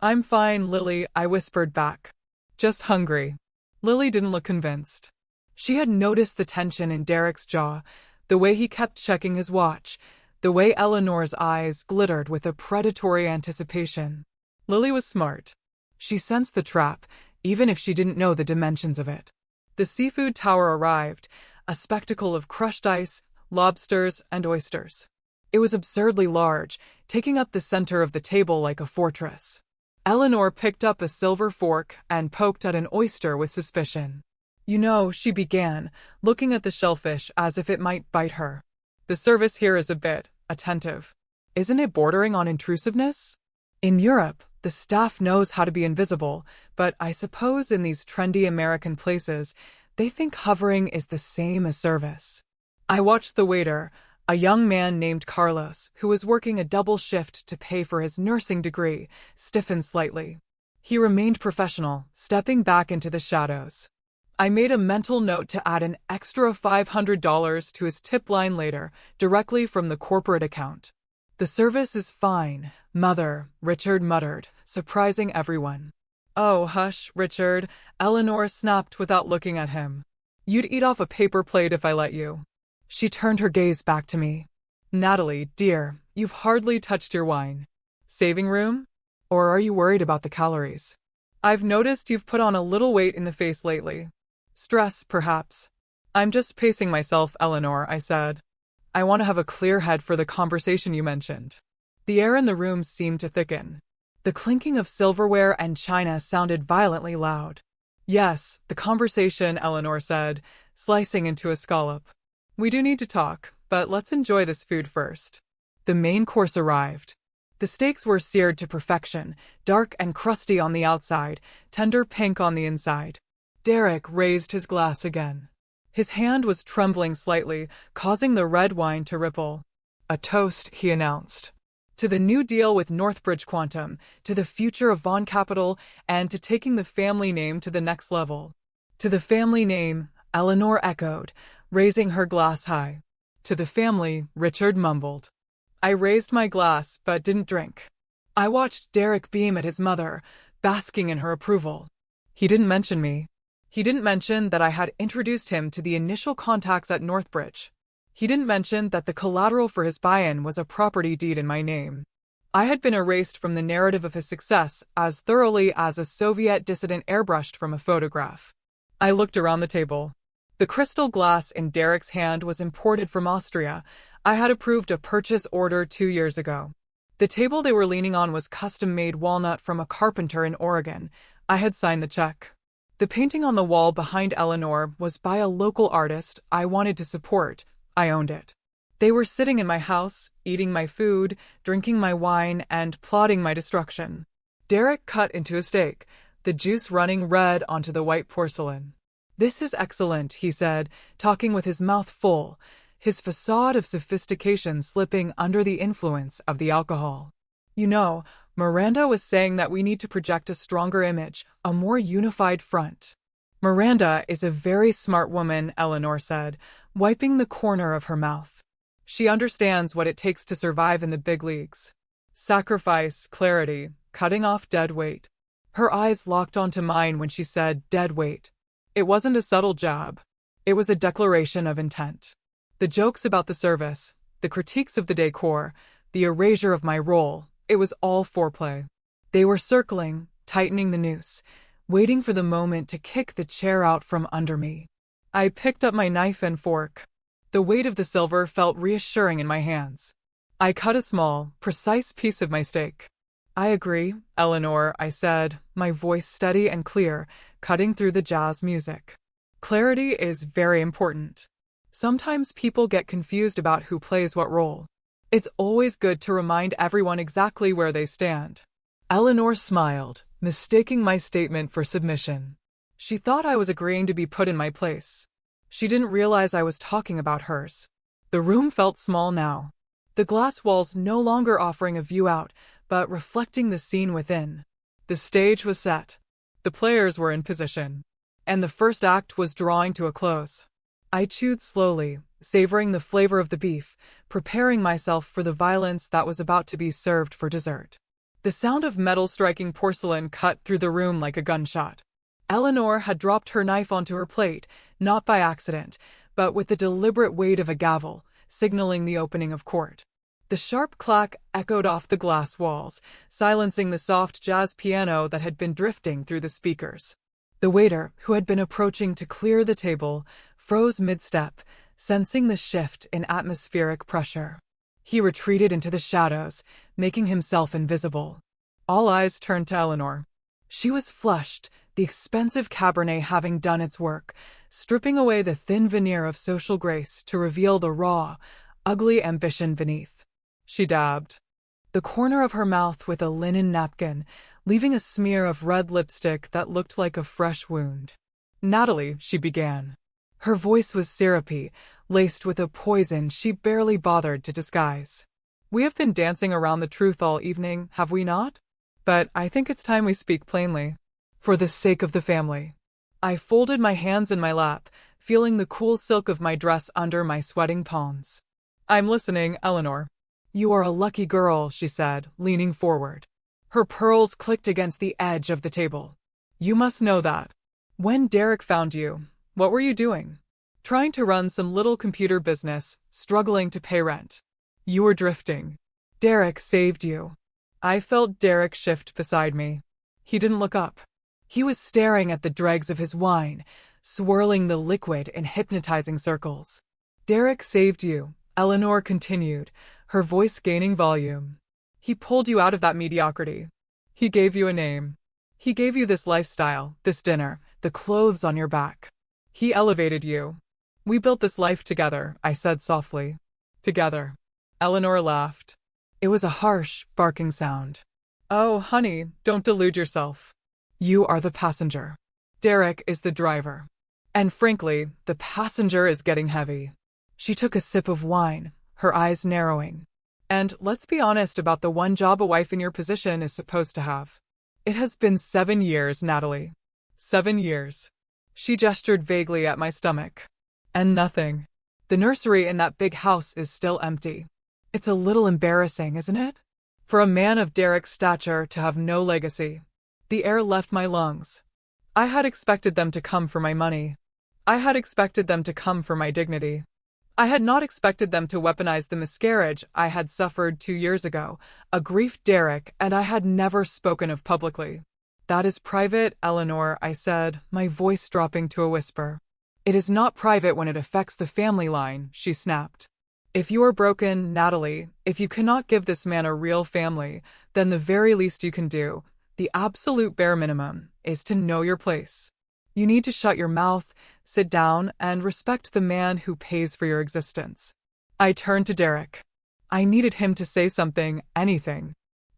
I'm fine, Lily, I whispered back. Just hungry. Lily didn't look convinced. She had noticed the tension in Derek's jaw, the way he kept checking his watch, the way Eleanor's eyes glittered with a predatory anticipation. Lily was smart. She sensed the trap, even if she didn't know the dimensions of it. The seafood tower arrived, a spectacle of crushed ice, lobsters, and oysters. It was absurdly large, taking up the center of the table like a fortress. Eleanor picked up a silver fork and poked at an oyster with suspicion. You know, she began, looking at the shellfish as if it might bite her. The service here is a bit attentive. Isn't it bordering on intrusiveness? In Europe, the staff knows how to be invisible, but I suppose in these trendy American places, they think hovering is the same as service. I watched the waiter, a young man named Carlos, who was working a double shift to pay for his nursing degree, stiffen slightly. He remained professional, stepping back into the shadows. I made a mental note to add an extra $500 to his tip line later, directly from the corporate account. The service is fine, Mother, Richard muttered, surprising everyone. Oh, hush, Richard, Eleanor snapped without looking at him. You'd eat off a paper plate if I let you. She turned her gaze back to me. Natalie, dear, you've hardly touched your wine. Saving room? Or are you worried about the calories? I've noticed you've put on a little weight in the face lately. Stress, perhaps. I'm just pacing myself, Eleanor, I said. I want to have a clear head for the conversation you mentioned. The air in the room seemed to thicken. The clinking of silverware and china sounded violently loud. Yes, the conversation, Eleanor said, slicing into a scallop. We do need to talk, but let's enjoy this food first. The main course arrived. The steaks were seared to perfection, dark and crusty on the outside, tender pink on the inside. Derek raised his glass again. His hand was trembling slightly, causing the red wine to ripple. A toast, he announced. To the new deal with Northbridge Quantum, to the future of Vaughn Capital, and to taking the family name to the next level. To the family name, Eleanor echoed, raising her glass high. To the family, Richard mumbled. I raised my glass, but didn't drink. I watched Derek beam at his mother, basking in her approval. He didn't mention me. He didn't mention that I had introduced him to the initial contacts at Northbridge. He didn't mention that the collateral for his buy-in was a property deed in my name. I had been erased from the narrative of his success as thoroughly as a Soviet dissident airbrushed from a photograph. I looked around the table. The crystal glass in Derek's hand was imported from Austria. I had approved a purchase order 2 years ago. The table they were leaning on was custom-made walnut from a carpenter in Oregon. I had signed the check. The painting on the wall behind Eleanor was by a local artist I wanted to support. I owned it. They were sitting in my house, eating my food, drinking my wine, and plotting my destruction. Derek cut into a steak, the juice running red onto the white porcelain. This is excellent, he said, talking with his mouth full, his facade of sophistication slipping under the influence of the alcohol. You know, Miranda was saying that we need to project a stronger image, a more unified front. Miranda is a very smart woman, Eleanor said, wiping the corner of her mouth. She understands what it takes to survive in the big leagues. Sacrifice, clarity, cutting off dead weight. Her eyes locked onto mine when she said dead weight. It wasn't a subtle jab. It was a declaration of intent. The jokes about the service, the critiques of the decor, the erasure of my role, it was all foreplay. They were circling, tightening the noose, waiting for the moment to kick the chair out from under me. I picked up my knife and fork. The weight of the silver felt reassuring in my hands. I cut a small, precise piece of my steak. I agree, Eleanor, I said, my voice steady and clear, cutting through the jazz music. Clarity is very important. Sometimes people get confused about who plays what role. It's always good to remind everyone exactly where they stand. Eleanor smiled, mistaking my statement for submission. She thought I was agreeing to be put in my place. She didn't realize I was talking about hers. The room felt small now. The glass walls no longer offering a view out, but reflecting the scene within. The stage was set. The players were in position. And the first act was drawing to a close. I chewed slowly, savoring the flavor of the beef, preparing myself for the violence that was about to be served for dessert. The sound of metal striking porcelain cut through the room like a gunshot. Eleanor had dropped her knife onto her plate, not by accident, but with the deliberate weight of a gavel, signaling the opening of court. The sharp clack echoed off the glass walls, silencing the soft jazz piano that had been drifting through the speakers. The waiter, who had been approaching to clear the table, froze mid-step, sensing the shift in atmospheric pressure. He retreated into the shadows, making himself invisible. All eyes turned to Eleanor. She was flushed, the expensive Cabernet having done its work, stripping away the thin veneer of social grace to reveal the raw, ugly ambition beneath. She dabbed the corner of her mouth with a linen napkin, leaving a smear of red lipstick that looked like a fresh wound. Natalie, she began. Her voice was syrupy, laced with a poison she barely bothered to disguise. We have been dancing around the truth all evening, have we not? But I think it's time we speak plainly. For the sake of the family. I folded my hands in my lap, feeling the cool silk of my dress under my sweating palms. I'm listening, Eleanor. You are a lucky girl, she said, leaning forward. Her pearls clicked against the edge of the table. You must know that. When Derek found you, what were you doing? Trying to run some little computer business, struggling to pay rent. You were drifting. Derek saved you. I felt Derek shift beside me. He didn't look up. He was staring at the dregs of his wine, swirling the liquid in hypnotizing circles. Derek saved you, Eleanor continued, her voice gaining volume. He pulled you out of that mediocrity. He gave you a name. He gave you this lifestyle, this dinner, the clothes on your back. He elevated you. We built this life together, I said softly. Together. Eleanor laughed. It was a harsh, barking sound. Oh, honey, don't delude yourself. You are the passenger. Derek is the driver. And frankly, the passenger is getting heavy. She took a sip of wine, her eyes narrowing. And let's be honest about the one job a wife in your position is supposed to have. It has been 7 years, Natalie. 7 years. She gestured vaguely at my stomach. And nothing. The nursery in that big house is still empty. It's a little embarrassing, isn't it? For a man of Derek's stature to have no legacy. The air left my lungs. I had expected them to come for my money. I had expected them to come for my dignity. I had not expected them to weaponize the miscarriage I had suffered 2 years ago, a grief Derek and I had never spoken of publicly. That is private, Eleanor, I said, my voice dropping to a whisper. It is not private when it affects the family line, she snapped. If you are broken, Natalie, if you cannot give this man a real family, then the very least you can do, the absolute bare minimum, is to know your place. You need to shut your mouth, sit down, and respect the man who pays for your existence. I turned to Derek. I needed him to say something, anything.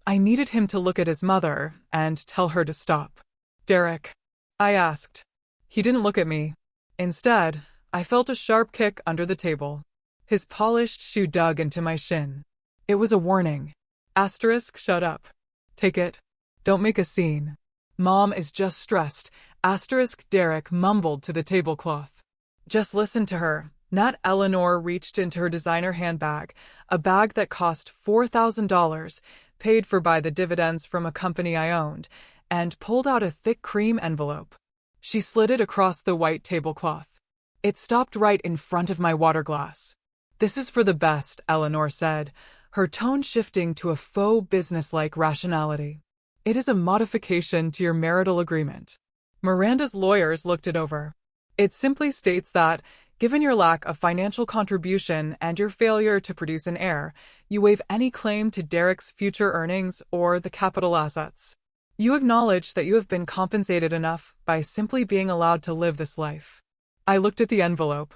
I needed him to look at his mother and tell her to stop. Derek, I asked. He didn't look at me. Instead, I felt a sharp kick under the table. His polished shoe dug into my shin. It was a warning. Asterisk, shut up. Take it. Don't make a scene. Mom is just stressed. Asterisk, Derek mumbled to the tablecloth. Just listen to her. Nat. Eleanor reached into her designer handbag, a bag that cost $4,000, paid for by the dividends from a company I owned, and pulled out a thick cream envelope. She slid it across the white tablecloth. It stopped right in front of my water glass. This is for the best, Eleanor said, her tone shifting to a faux businesslike rationality. It is a modification to your marital agreement. Miranda's lawyers looked it over. It simply states that, given your lack of financial contribution and your failure to produce an heir, you waive any claim to Derek's future earnings or the capital assets. You acknowledge that you have been compensated enough by simply being allowed to live this life. I looked at the envelope.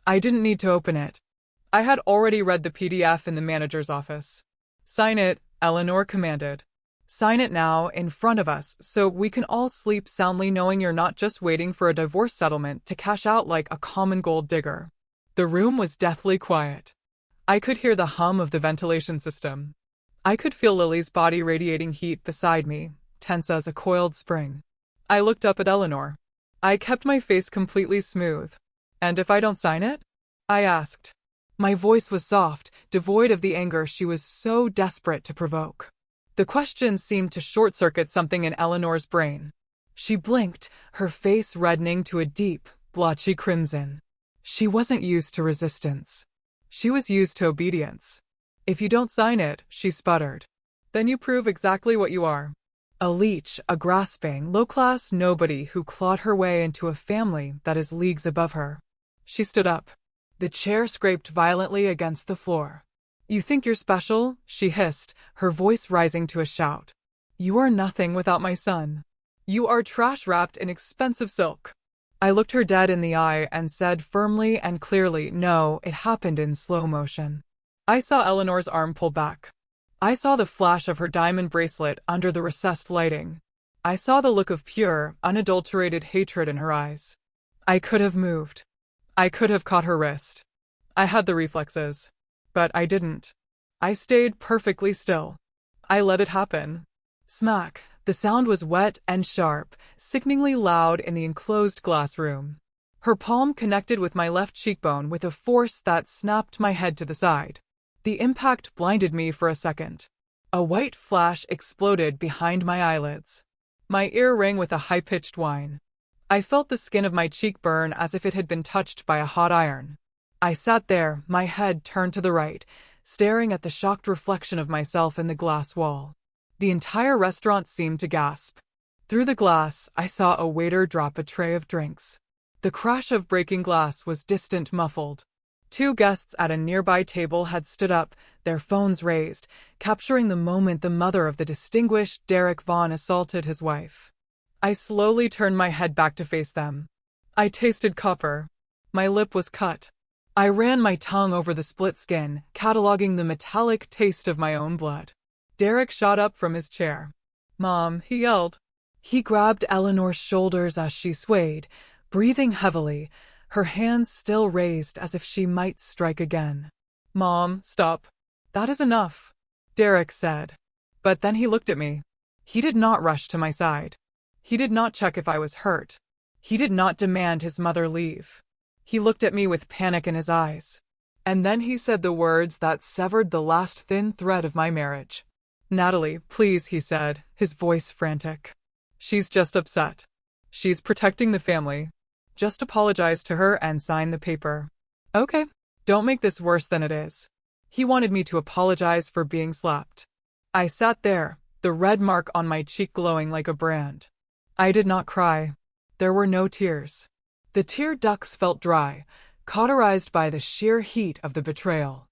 I didn't need to open it. I had already read the PDF in the manager's office. Sign it, Eleanor commanded. Sign it now, in front of us, so we can all sleep soundly knowing you're not just waiting for a divorce settlement to cash out like a common gold digger. The room was deathly quiet. I could hear the hum of the ventilation system. I could feel Lily's body radiating heat beside me, tense as a coiled spring. I looked up at Eleanor. I kept my face completely smooth. And if I don't sign it? I asked. My voice was soft, devoid of the anger she was so desperate to provoke. The question seemed to short-circuit something in Eleanor's brain. She blinked, her face reddening to a deep, blotchy crimson. She wasn't used to resistance. She was used to obedience. If you don't sign it, she sputtered. Then you prove exactly what you are. A leech, a grasping, low-class nobody who clawed her way into a family that is leagues above her. She stood up. The chair scraped violently against the floor. You think you're special? She hissed, her voice rising to a shout. You are nothing without my son. You are trash wrapped in expensive silk. I looked her dead in the eye and said firmly and clearly, no, it happened in slow motion. I saw Eleanor's arm pull back. I saw the flash of her diamond bracelet under the recessed lighting. I saw the look of pure, unadulterated hatred in her eyes. I could have moved. I could have caught her wrist. I had the reflexes. But I didn't. I stayed perfectly still. I let it happen. Smack. The sound was wet and sharp, sickeningly loud in the enclosed glass room. Her palm connected with my left cheekbone with a force that snapped my head to the side. The impact blinded me for a second. A white flash exploded behind my eyelids. My ear rang with a high-pitched whine. I felt the skin of my cheek burn as if it had been touched by a hot iron. I sat there, my head turned to the right, staring at the shocked reflection of myself in the glass wall. The entire restaurant seemed to gasp. Through the glass, I saw a waiter drop a tray of drinks. The crash of breaking glass was distant, muffled. Two guests at a nearby table had stood up, their phones raised, capturing the moment the mother of the distinguished Derek Vaughn assaulted his wife. I slowly turned my head back to face them. I tasted copper. My lip was cut. I ran my tongue over the split skin, cataloging the metallic taste of my own blood. Derek shot up from his chair. "Mom," he yelled. He grabbed Eleanor's shoulders as she swayed, breathing heavily, her hands still raised as if she might strike again. "Mom, stop. That is enough," Derek said. But then he looked at me. He did not rush to my side. He did not check if I was hurt. He did not demand his mother leave. He looked at me with panic in his eyes. And then he said the words that severed the last thin thread of my marriage. "Natalie, please," he said, his voice frantic. "She's just upset. She's protecting the family. Just apologize to her and sign the paper." "Okay. Don't make this worse than it is." He wanted me to apologize for being slapped. I sat there, the red mark on my cheek glowing like a brand. I did not cry. There were no tears. The tear ducts felt dry, cauterized by the sheer heat of the betrayal.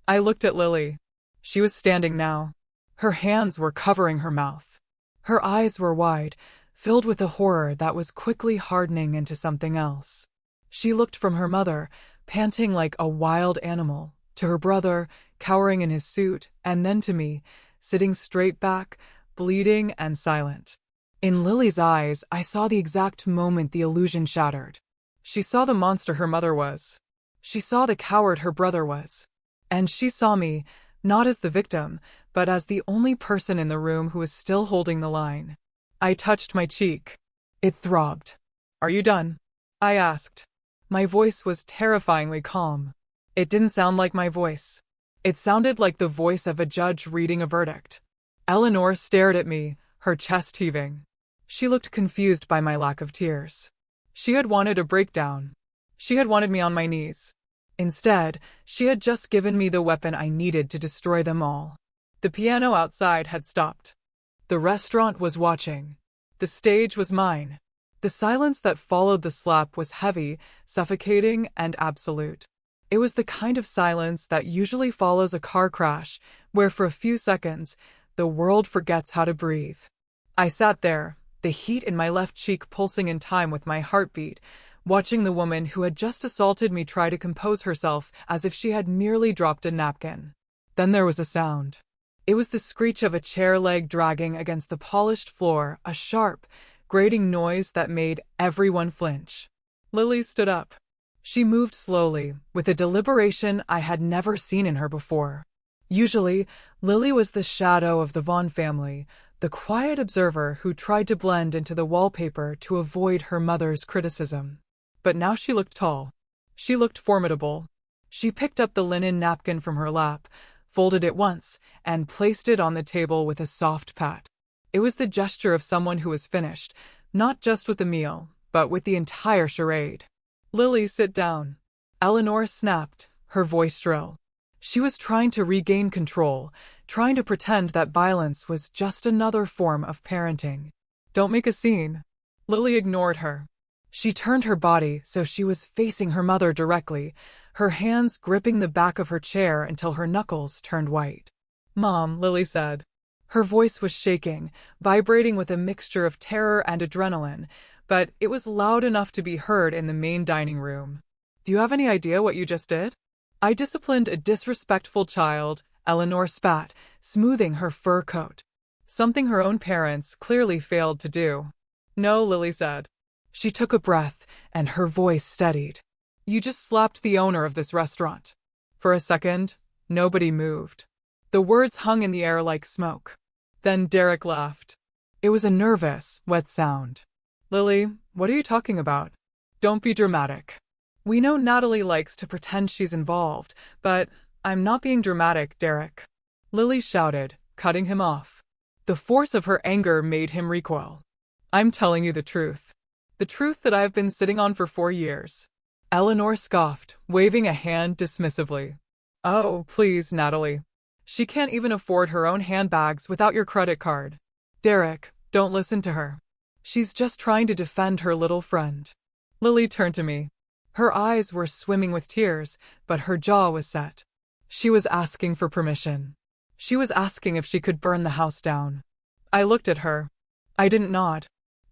I looked at Lily. She was standing now. Her hands were covering her mouth. Her eyes were wide, filled with a horror that was quickly hardening into something else. She looked from her mother, panting like a wild animal, to her brother, cowering in his suit, and then to me, sitting straight back, bleeding and silent. In Lily's eyes, I saw the exact moment the illusion shattered. She saw the monster her mother was. She saw the coward her brother was. And she saw me, not as the victim, but as the only person in the room who was still holding the line. I touched my cheek. It throbbed. "Are you done?" I asked. My voice was terrifyingly calm. It didn't sound like my voice. It sounded like the voice of a judge reading a verdict. Eleanor stared at me, her chest heaving. She looked confused by my lack of tears. She had wanted a breakdown. She had wanted me on my knees. Instead, she had just given me the weapon I needed to destroy them all. The piano outside had stopped. The restaurant was watching. The stage was mine. The silence that followed the slap was heavy, suffocating, and absolute. It was the kind of silence that usually follows a car crash, where for a few seconds, the world forgets how to breathe. I sat there, the heat in my left cheek pulsing in time with my heartbeat, watching the woman who had just assaulted me try to compose herself as if she had merely dropped a napkin. Then there was a sound. It was the screech of a chair leg dragging against the polished floor, a sharp, grating noise that made everyone flinch. Lily stood up. She moved slowly, with a deliberation I had never seen in her before. Usually, Lily was the shadow of the Vaughn family, the quiet observer who tried to blend into the wallpaper to avoid her mother's criticism. But now she looked tall. She looked formidable. She picked up the linen napkin from her lap, folded it once, and placed it on the table with a soft pat. It was the gesture of someone who was finished, not just with the meal, but with the entire charade. "Lily, sit down," Eleanor snapped, her voice shrill. She was trying to regain control, trying to pretend that violence was just another form of parenting. "Don't make a scene." Lily ignored her. She turned her body so she was facing her mother directly, her hands gripping the back of her chair until her knuckles turned white. "Mom," Lily said. Her voice was shaking, vibrating with a mixture of terror and adrenaline, but it was loud enough to be heard in the main dining room. "Do you have any idea what you just did?" "I disciplined a disrespectful child," Eleanor spat, smoothing her fur coat. "Something her own parents clearly failed to do." "No," Lily said. She took a breath, and her voice steadied. You just slapped the owner of this restaurant. For a second, nobody moved. The words hung in the air like smoke. Then Derek laughed. It was a nervous, wet sound. Lily, what are you talking about? Don't be dramatic. We know Natalie likes to pretend she's involved, but I'm not being dramatic, Derek. Lily shouted, cutting him off. The force of her anger made him recoil. I'm telling you the truth. The truth that I've been sitting on for 4 years. Eleanor scoffed, waving a hand dismissively. Oh, please, Natalie. She can't even afford her own handbags without your credit card. Derek, don't listen to her. She's just trying to defend her little friend. Lily turned to me. Her eyes were swimming with tears, but her jaw was set. She was asking for permission. She was asking if she could burn the house down. I looked at her. I didn't nod.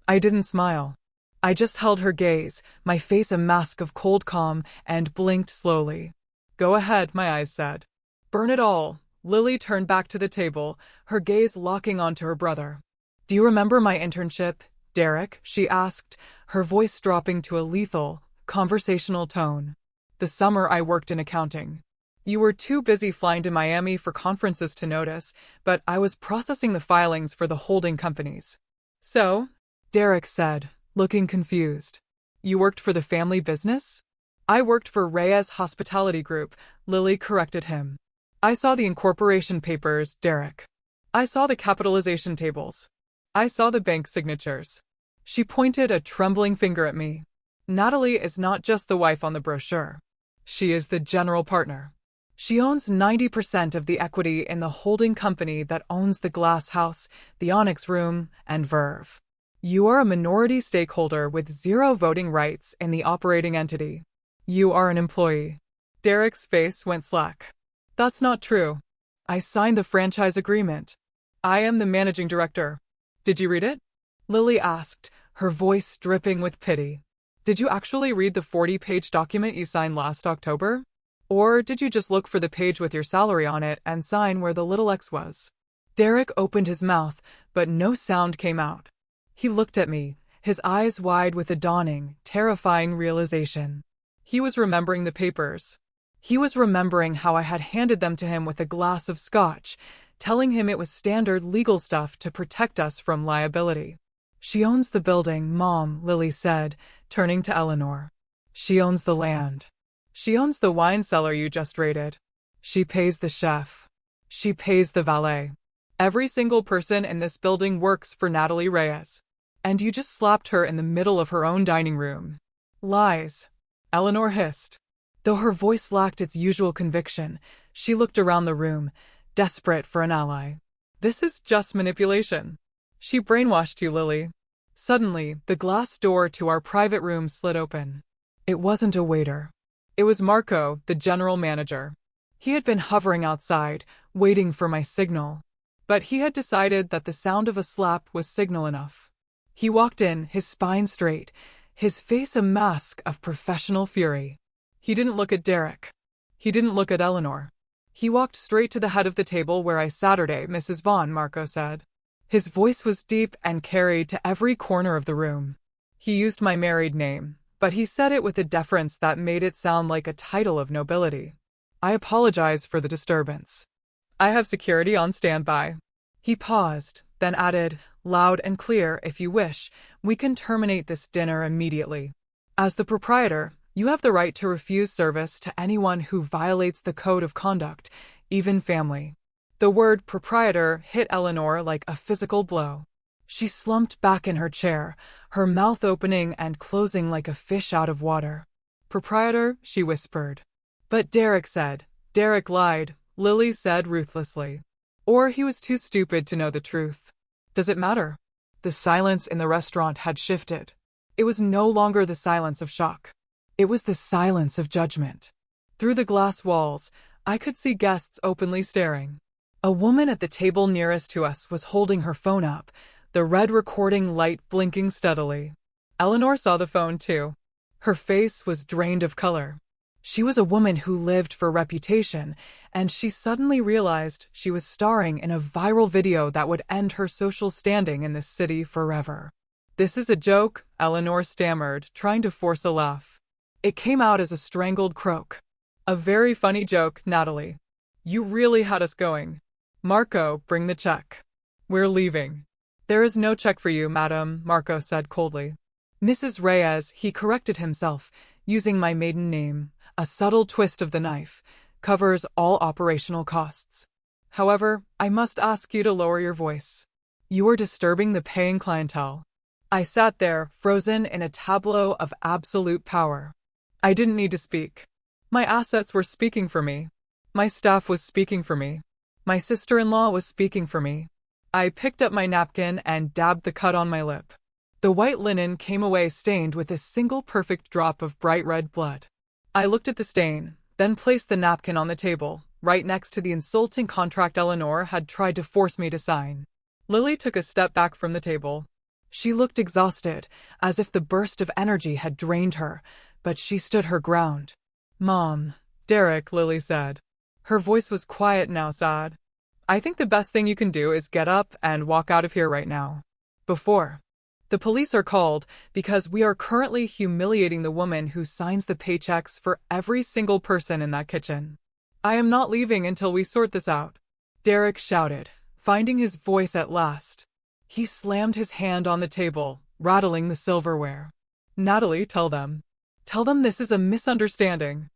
I didn't smile. I just held her gaze, my face a mask of cold calm, and blinked slowly. Go ahead, my eyes said. Burn it all. Lily turned back to the table, her gaze locking onto her brother. Do you remember my internship, Derek? She asked, her voice dropping to a lethal, conversational tone. The summer I worked in accounting. You were too busy flying to Miami for conferences to notice, but I was processing the filings for the holding companies. So? Derek said, looking confused. You worked for the family business? I worked for Reyes Hospitality Group, Lily corrected him. I saw the incorporation papers, Derek. I saw the capitalization tables. I saw the bank signatures. She pointed a trembling finger at me. Natalie is not just the wife on the brochure. She is the general partner. She owns 90% of the equity in the holding company that owns the Glass House, the Onyx Room, and Verve. You are a minority stakeholder with 0 voting rights in the operating entity. You are an employee. Derek's face went slack. That's not true. I signed the franchise agreement. I am the managing director. Did you read it? Lily asked, her voice dripping with pity. Did you actually read the 40-page document you signed last October? Or did you just look for the page with your salary on it and sign where the little X was? Derek opened his mouth, but no sound came out. He looked at me, his eyes wide with a dawning, terrifying realization. He was remembering the papers. He was remembering how I had handed them to him with a glass of scotch, telling him it was standard legal stuff to protect us from liability. She owns the building, Mom, Lily said, turning to Eleanor. She owns the land. She owns the wine cellar you just raided. She pays the chef. She pays the valet. Every single person in this building works for Natalie Reyes. And you just slapped her in the middle of her own dining room. Lies. Eleanor hissed. Though her voice lacked its usual conviction, she looked around the room, desperate for an ally. This is just manipulation. She brainwashed you, Lily. Suddenly, the glass door to our private room slid open. It wasn't a waiter. It was Marco, the general manager. He had been hovering outside, waiting for my signal. But he had decided that the sound of a slap was signal enough. He walked in, his spine straight, his face a mask of professional fury. He didn't look at Derek. He didn't look at Eleanor. He walked straight to the head of the table where I Saturday, Mrs. Vaughn, Marco said. His voice was deep and carried to every corner of the room. He used my married name, but he said it with a deference that made it sound like a title of nobility. I apologize for the disturbance. I have security on standby. He paused, then added, loud and clear, if you wish, we can terminate this dinner immediately. As the proprietor, you have the right to refuse service to anyone who violates the code of conduct, even family. The word proprietor hit Eleanor like a physical blow. She slumped back in her chair, her mouth opening and closing like a fish out of water. Proprietor, she whispered. But Derek said. Derek lied, Lily said ruthlessly. Or he was too stupid to know the truth. Does it matter? The silence in the restaurant had shifted. It was no longer the silence of shock. It was the silence of judgment. Through the glass walls, I could see guests openly staring. A woman at the table nearest to us was holding her phone up, the red recording light blinking steadily. Eleanor saw the phone too. Her face was drained of color. She was a woman who lived for reputation, and she suddenly realized she was starring in a viral video that would end her social standing in this city forever. This is a joke, Eleanor stammered, trying to force a laugh. It came out as a strangled croak. A very funny joke, Natalie. You really had us going. Marco, bring the check. We're leaving. There is no check for you, madam, Marco said coldly. Mrs. Reyes, he corrected himself, using my maiden name. A subtle twist of the knife covers all operational costs. However, I must ask you to lower your voice. You are disturbing the paying clientele. I sat there, frozen in a tableau of absolute power. I didn't need to speak. My assets were speaking for me. My staff was speaking for me. My sister-in-law was speaking for me. I picked up my napkin and dabbed the cut on my lip. The white linen came away stained with a single perfect drop of bright red blood. I looked at the stain, then placed the napkin on the table, right next to the insulting contract Eleanor had tried to force me to sign. Lily took a step back from the table. She looked exhausted, as if the burst of energy had drained her, but she stood her ground. Mom, Derek, Lily said. Her voice was quiet now, sad. I think the best thing you can do is get up and walk out of here right now. Before the police are called, because we are currently humiliating the woman who signs the paychecks for every single person in that kitchen. I am not leaving until we sort this out. Derek shouted, finding his voice at last. He slammed his hand on the table, rattling the silverware. Natalie, tell them. Tell them this is a misunderstanding.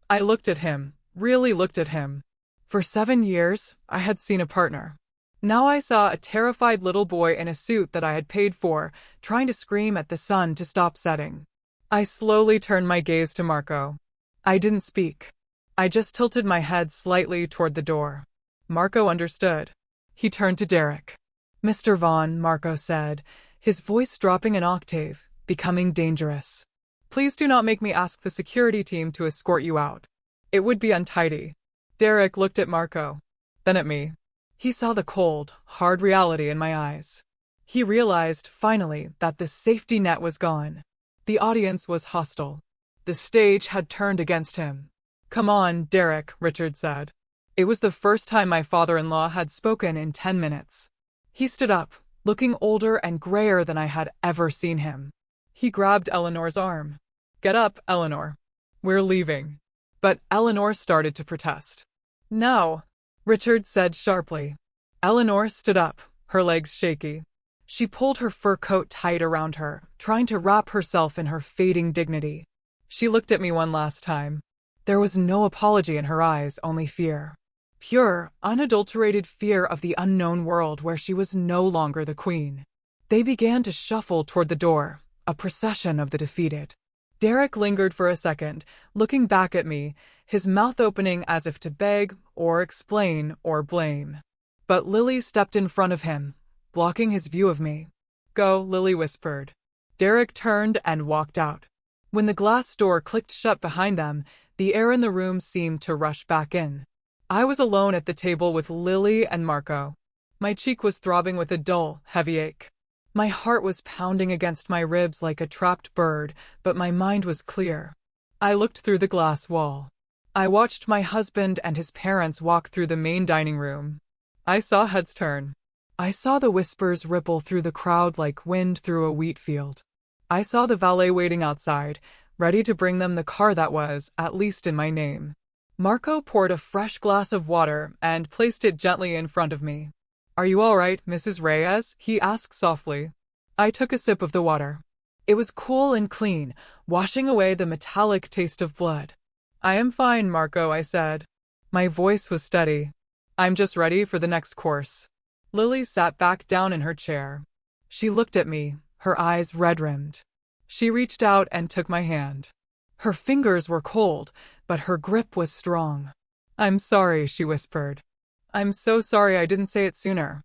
I looked at him, really looked at him. For 7 years, I had seen a partner. Now I saw a terrified little boy in a suit that I had paid for, trying to scream at the sun to stop setting. I slowly turned my gaze to Marco. I didn't speak. I just tilted my head slightly toward the door. Marco understood. He turned to Derek. Mr. Vaughn, Marco said, his voice dropping an octave, becoming dangerous. Please do not make me ask the security team to escort you out. It would be untidy. Derek looked at Marco, then at me. He saw the cold, hard reality in my eyes. He realized, finally, that the safety net was gone. The audience was hostile. The stage had turned against him. Come on, Derek, Richard said. It was the first time my father-in-law had spoken in 10 minutes. He stood up, looking older and grayer than I had ever seen him. He grabbed Eleanor's arm. Get up, Eleanor. We're leaving. But Eleanor started to protest. No, Richard said sharply. Eleanor stood up, her legs shaky. She pulled her fur coat tight around her, trying to wrap herself in her fading dignity. She looked at me one last time. There was no apology in her eyes, only fear. Pure, unadulterated fear of the unknown world where she was no longer the queen. They began to shuffle toward the door, a procession of the defeated. Derek lingered for a second, looking back at me, his mouth opening as if to beg, or explain, or blame. But Lily stepped in front of him, blocking his view of me. Go, Lily whispered. Derek turned and walked out. When the glass door clicked shut behind them, the air in the room seemed to rush back in. I was alone at the table with Lily and Marco. My cheek was throbbing with a dull, heavy ache. My heart was pounding against my ribs like a trapped bird, but my mind was clear. I looked through the glass wall. I watched my husband and his parents walk through the main dining room. I saw heads turn. I saw the whispers ripple through the crowd like wind through a wheat field. I saw the valet waiting outside, ready to bring them the car that was, at least in my name. Marco poured a fresh glass of water and placed it gently in front of me. Are you all right, Mrs. Reyes? He asked softly. I took a sip of the water. It was cool and clean, washing away the metallic taste of blood. I am fine, Marco, I said. My voice was steady. I'm just ready for the next course. Lily sat back down in her chair. She looked at me, her eyes red-rimmed. She reached out and took my hand. Her fingers were cold, but her grip was strong. I'm sorry, she whispered. I'm so sorry I didn't say it sooner.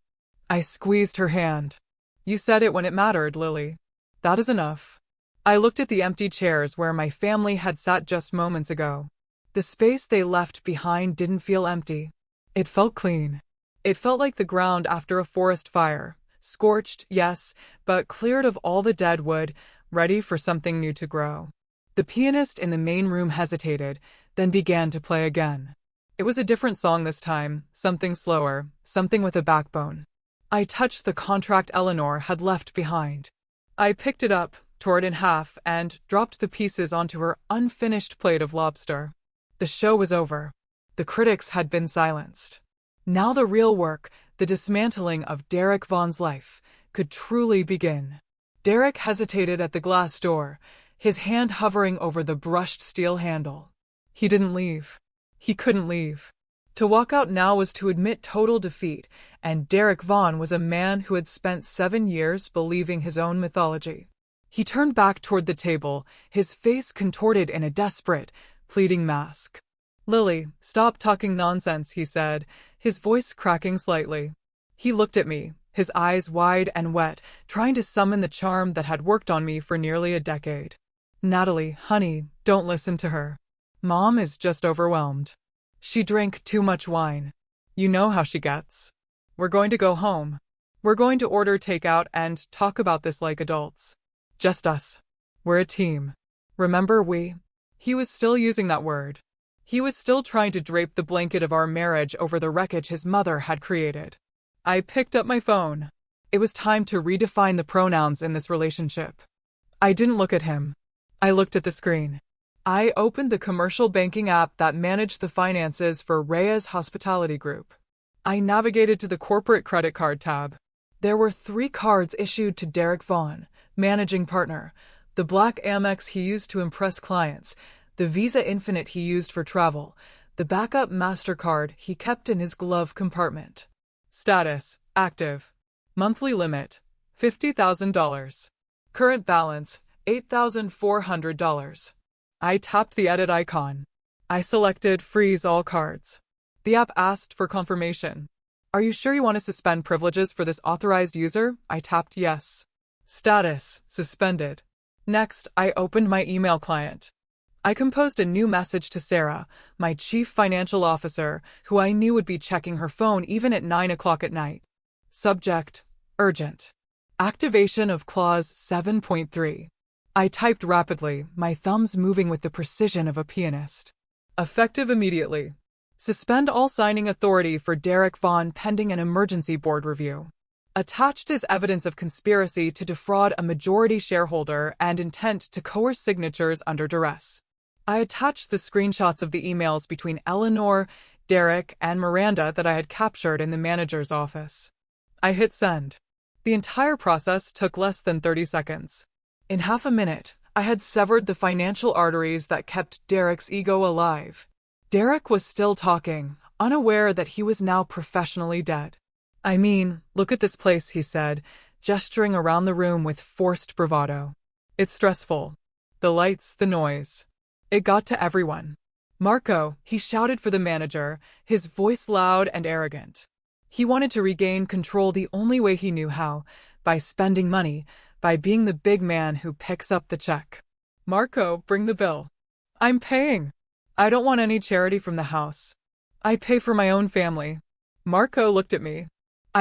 I squeezed her hand. You said it when it mattered, Lily. That is enough. I looked at the empty chairs where my family had sat just moments ago. The space they left behind didn't feel empty. It felt clean. It felt like the ground after a forest fire. Scorched, yes, but cleared of all the dead wood, ready for something new to grow. The pianist in the main room hesitated, then began to play again. It was a different song this time, something slower, something with a backbone. I touched the contract Eleanor had left behind. I picked it up, tore it in half, and dropped the pieces onto her unfinished plate of lobster. The show was over. The critics had been silenced. Now the real work, the dismantling of Derek Vaughn's life, could truly begin. Derek hesitated at the glass door, his hand hovering over the brushed steel handle. He didn't leave. He couldn't leave. To walk out now was to admit total defeat, and Derek Vaughn was a man who had spent 7 years believing his own mythology. He turned back toward the table, his face contorted in a desperate, pleading mask. "Lily, stop talking nonsense," he said, his voice cracking slightly. He looked at me, his eyes wide and wet, trying to summon the charm that had worked on me for nearly a decade. "Natalie, honey, don't listen to her. Mom is just overwhelmed. She drank too much wine. You know how she gets. We're going to go home. We're going to order takeout and talk about this like adults. Just us. We're a team. Remember we?" He was still using that word. He was still trying to drape the blanket of our marriage over the wreckage his mother had created. I picked up my phone. It was time to redefine the pronouns in this relationship. I didn't look at him. I looked at the screen. I opened the commercial banking app that managed the finances for Reyes Hospitality Group. I navigated to the corporate credit card tab. There were 3 cards issued to Derek Vaughn, managing partner, the black Amex he used to impress clients, the Visa Infinite he used for travel, the backup MasterCard he kept in his glove compartment. Status: active. Monthly limit: $50,000. Current balance: $8,400. I tapped the edit icon. I selected freeze all cards. The app asked for confirmation. "Are you sure you want to suspend privileges for this authorized user?" I tapped yes. Status: suspended. Next, I opened my email client. I composed a new message to Sarah, my chief financial officer, who I knew would be checking her phone even at 9 o'clock at night. Subject: urgent. Activation of clause 7.3. I typed rapidly, my thumbs moving with the precision of a pianist. Effective immediately. Suspend all signing authority for Derek Vaughn pending an emergency board review. Attached is evidence of conspiracy to defraud a majority shareholder and intent to coerce signatures under duress. I attached the screenshots of the emails between Eleanor, Derek, and Miranda that I had captured in the manager's office. I hit send. The entire process took less than 30 seconds. In half a minute, I had severed the financial arteries that kept Derek's ego alive. Derek was still talking, unaware that he was now professionally dead. "I mean, look at this place," he said, gesturing around the room with forced bravado. "It's stressful. The lights, the noise. It got to everyone." "Marco," he shouted for the manager, his voice loud and arrogant. He wanted to regain control the only way he knew how, by spending money, by being the big man who picks up the check. "Marco, bring the bill. I'm paying. I don't want any charity from the house. I pay for my own family." Marco looked at me.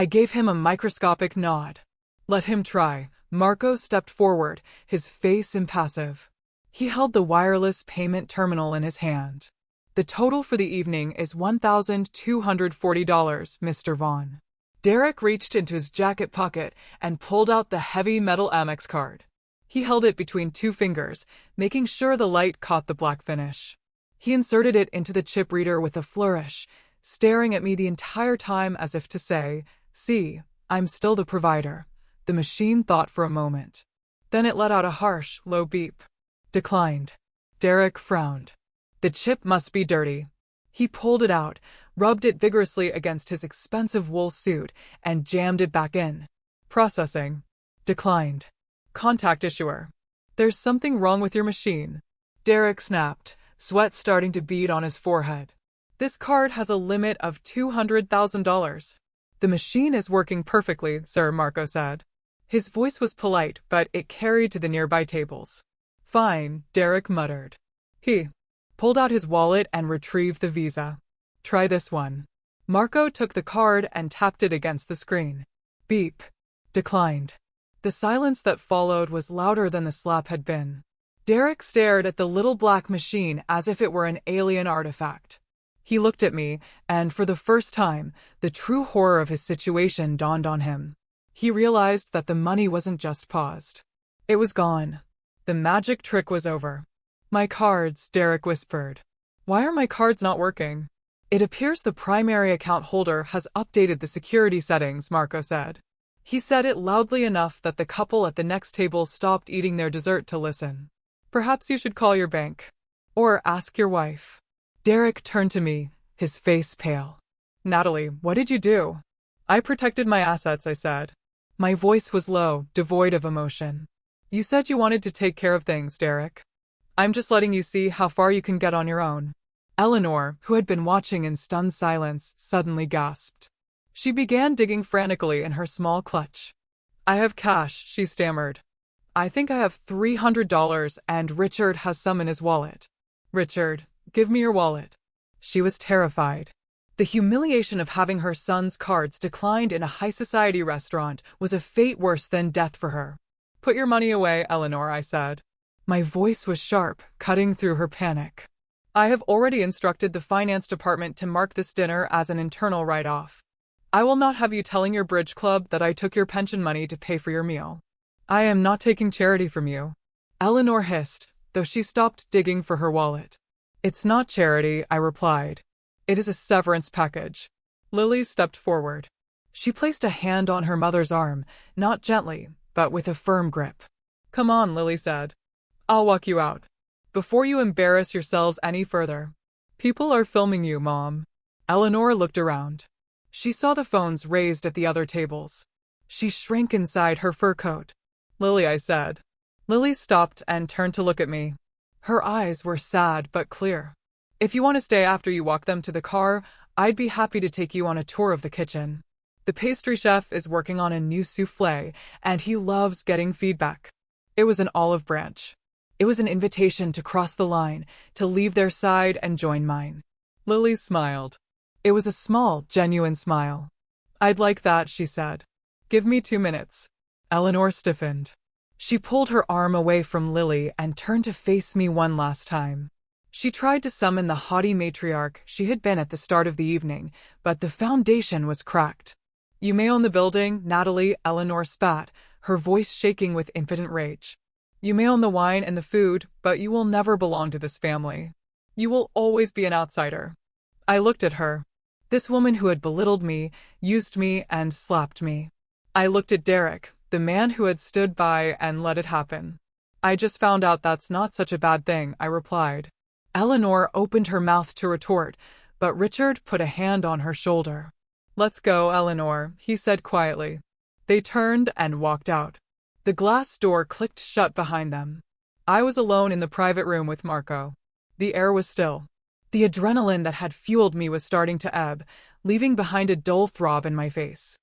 I gave him a microscopic nod. "Let him try." Marco stepped forward, his face impassive. He held the wireless payment terminal in his hand. "The total for the evening is $1,240, Mr. Vaughn." Derek reached into his jacket pocket and pulled out the heavy metal Amex card. He held it between 2 fingers, making sure the light caught the black finish. He inserted it into the chip reader with a flourish, staring at me the entire time as if to say, "See, I'm still the provider." The machine thought for a moment. Then it let out a harsh, low beep. "Declined." Derek frowned. The chip must be dirty. He pulled it out, rubbed it vigorously against his expensive wool suit, and jammed it back in. "Processing. Declined. Contact issuer. There's something wrong with your machine." Derek snapped, sweat starting to bead on his forehead. "This card has a limit of $200,000. "The machine is working perfectly, sir," Marco said. His voice was polite, but it carried to the nearby tables. "Fine," Derek muttered. He pulled out his wallet and retrieved the visa. "Try this one." Marco took the card and tapped it against the screen. Beep. Declined. The silence that followed was louder than the slap had been. Derek stared at the little black machine as if it were an alien artifact. He looked at me, and for the first time, the true horror of his situation dawned on him. He realized that the money wasn't just paused. It was gone. The magic trick was over. My cards, Derek whispered. Why are my cards not working? It appears the primary account holder has updated the security settings, Marco said. He said it loudly enough that the couple at the next table stopped eating their dessert to listen. Perhaps you should call your bank. Or ask your wife. Derek turned to me, his face pale. Natalie, what did you do? I protected my assets, I said. My voice was low, devoid of emotion. You said you wanted to take care of things, Derek. I'm just letting you see how far you can get on your own. Eleanor, who had been watching in stunned silence, suddenly gasped. She began digging frantically in her small clutch. I have cash, she stammered. I think I have $300 and Richard has some in his wallet. Richard, give me your wallet. She was terrified. The humiliation of having her son's cards declined in a high society restaurant was a fate worse than death for her. Put your money away, Eleanor, I said. My voice was sharp, cutting through her panic. I have already instructed the finance department to mark this dinner as an internal write-off. I will not have you telling your bridge club that I took your pension money to pay for your meal. I am not taking charity from you. Eleanor hissed, though she stopped digging for her wallet. It's not charity, I replied. It is a severance package. Lily stepped forward. She placed a hand on her mother's arm, not gently, but with a firm grip. Come on, Lily said. I'll walk you out. Before you embarrass yourselves any further. People are filming you, Mom. Eleanor looked around. She saw the phones raised at the other tables. She shrank inside her fur coat. Lily, I said. Lily stopped and turned to look at me. Her eyes were sad but clear. If you want to stay after you walk them to the car, I'd be happy to take you on a tour of the kitchen. The pastry chef is working on a new souffle, and he loves getting feedback. It was an olive branch. It was an invitation to cross the line, to leave their side and join mine. Lily smiled. It was a small, genuine smile. I'd like that, she said. Give me 2 minutes. Eleanor stiffened. She pulled her arm away from Lily and turned to face me one last time. She tried to summon the haughty matriarch she had been at the start of the evening, but the foundation was cracked. You may own the building, Natalie, Eleanor spat, her voice shaking with impotent rage. You may own the wine and the food, but you will never belong to this family. You will always be an outsider. I looked at her. This woman who had belittled me, used me, and slapped me. I looked at Derek, the man who had stood by and let it happen. I just found out that's not such a bad thing, I replied. Eleanor opened her mouth to retort, but Richard put a hand on her shoulder. Let's go, Eleanor, he said quietly. They turned and walked out. The glass door clicked shut behind them. I was alone in the private room with Marco. The air was still. The adrenaline that had fueled me was starting to ebb, leaving behind a dull throb in my face.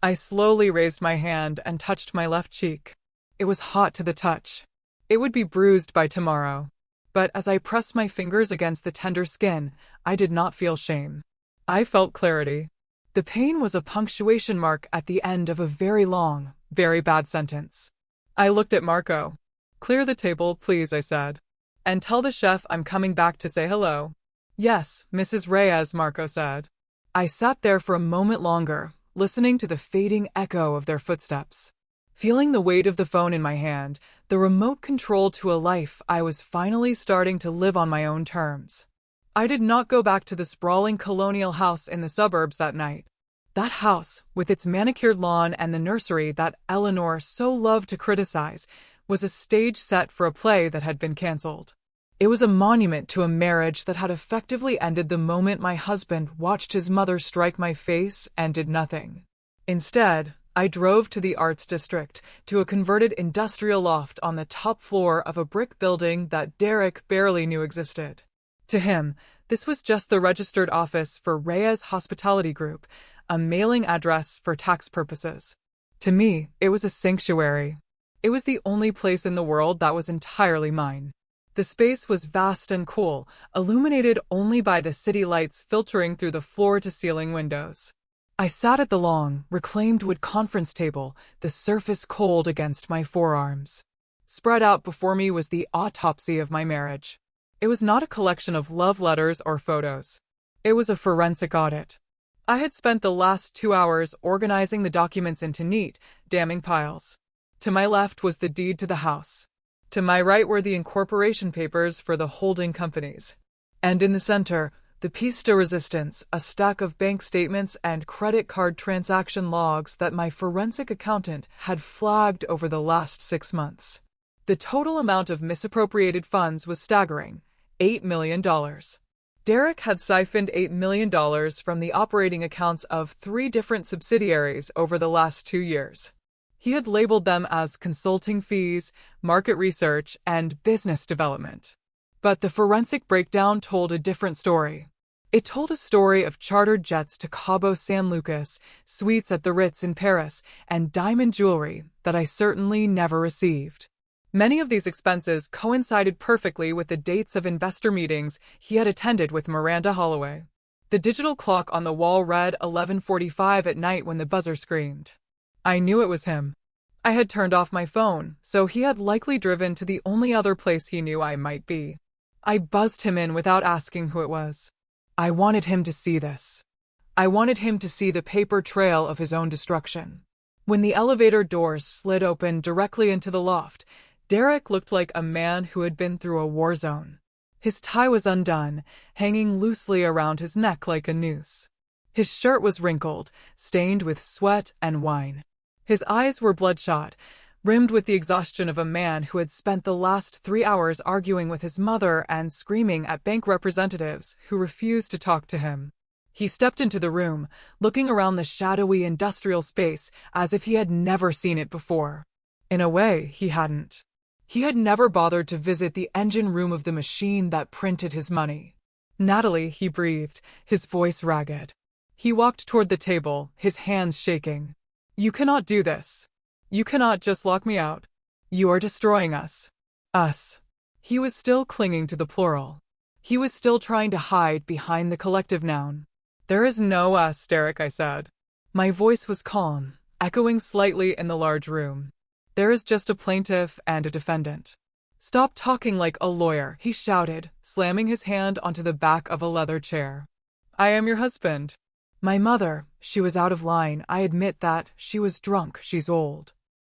I slowly raised my hand and touched my left cheek. It was hot to the touch. It would be bruised by tomorrow. But as I pressed my fingers against the tender skin, I did not feel shame. I felt clarity. The pain was a punctuation mark at the end of a very long, very bad sentence. I looked at Marco. Clear the table, please, I said. And tell the chef I'm coming back to say hello. Yes, Mrs. Reyes, Marco said. I sat there for a moment longer, listening to the fading echo of their footsteps. Feeling the weight of the phone in my hand, the remote control to a life I was finally starting to live on my own terms. I did not go back to the sprawling colonial house in the suburbs that night. That house, with its manicured lawn and the nursery that Eleanor so loved to criticize, was a stage set for a play that had been cancelled. It was a monument to a marriage that had effectively ended the moment my husband watched his mother strike my face and did nothing. Instead, I drove to the Arts District, to a converted industrial loft on the top floor of a brick building that Derek barely knew existed. To him, this was just the registered office for Reyes Hospitality Group, a mailing address for tax purposes. To me, it was a sanctuary. It was the only place in the world that was entirely mine. The space was vast and cool, illuminated only by the city lights filtering through the floor-to-ceiling windows. I sat at the long, reclaimed wood conference table, the surface cold against my forearms. Spread out before me was the autopsy of my marriage. It was not a collection of love letters or photos. It was a forensic audit. I had spent the last 2 hours organizing the documents into neat, damning piles. To my left was the deed to the house. To my right were the incorporation papers for the holding companies. And in the center, the piece de resistance, a stack of bank statements and credit card transaction logs that my forensic accountant had flagged over the last 6 months. The total amount of misappropriated funds was staggering, $8 million. Derek had siphoned $8 million from the operating accounts of 3 different subsidiaries over the last 2 years. He had labeled them as consulting fees, market research, and business development. But the forensic breakdown told a different story. It told a story of chartered jets to Cabo San Lucas, suites at the Ritz in Paris, and diamond jewelry that I certainly never received. Many of these expenses coincided perfectly with the dates of investor meetings he had attended with Miranda Holloway. The digital clock on the wall read 11:45 at night when the buzzer screamed. I knew it was him. I had turned off my phone, so he had likely driven to the only other place he knew I might be. I buzzed him in without asking who it was. I wanted him to see this. I wanted him to see the paper trail of his own destruction. When the elevator doors slid open directly into the loft, Derek looked like a man who had been through a war zone. His tie was undone, hanging loosely around his neck like a noose. His shirt was wrinkled, stained with sweat and wine. His eyes were bloodshot, rimmed with the exhaustion of a man who had spent the last 3 hours arguing with his mother and screaming at bank representatives who refused to talk to him. He stepped into the room, looking around the shadowy industrial space as if he had never seen it before. In a way, he hadn't. He had never bothered to visit the engine room of the machine that printed his money. Natalie, he breathed, his voice ragged. He walked toward the table, his hands shaking. You cannot do this. You cannot just lock me out. You are destroying us. Us. He was still clinging to the plural. He was still trying to hide behind the collective noun. There is no us, Derek, I said. My voice was calm, echoing slightly in the large room. There is just a plaintiff and a defendant. Stop talking like a lawyer, he shouted, slamming his hand onto the back of a leather chair. I am your husband. My mother, she was out of line, I admit that. She was drunk, she's old.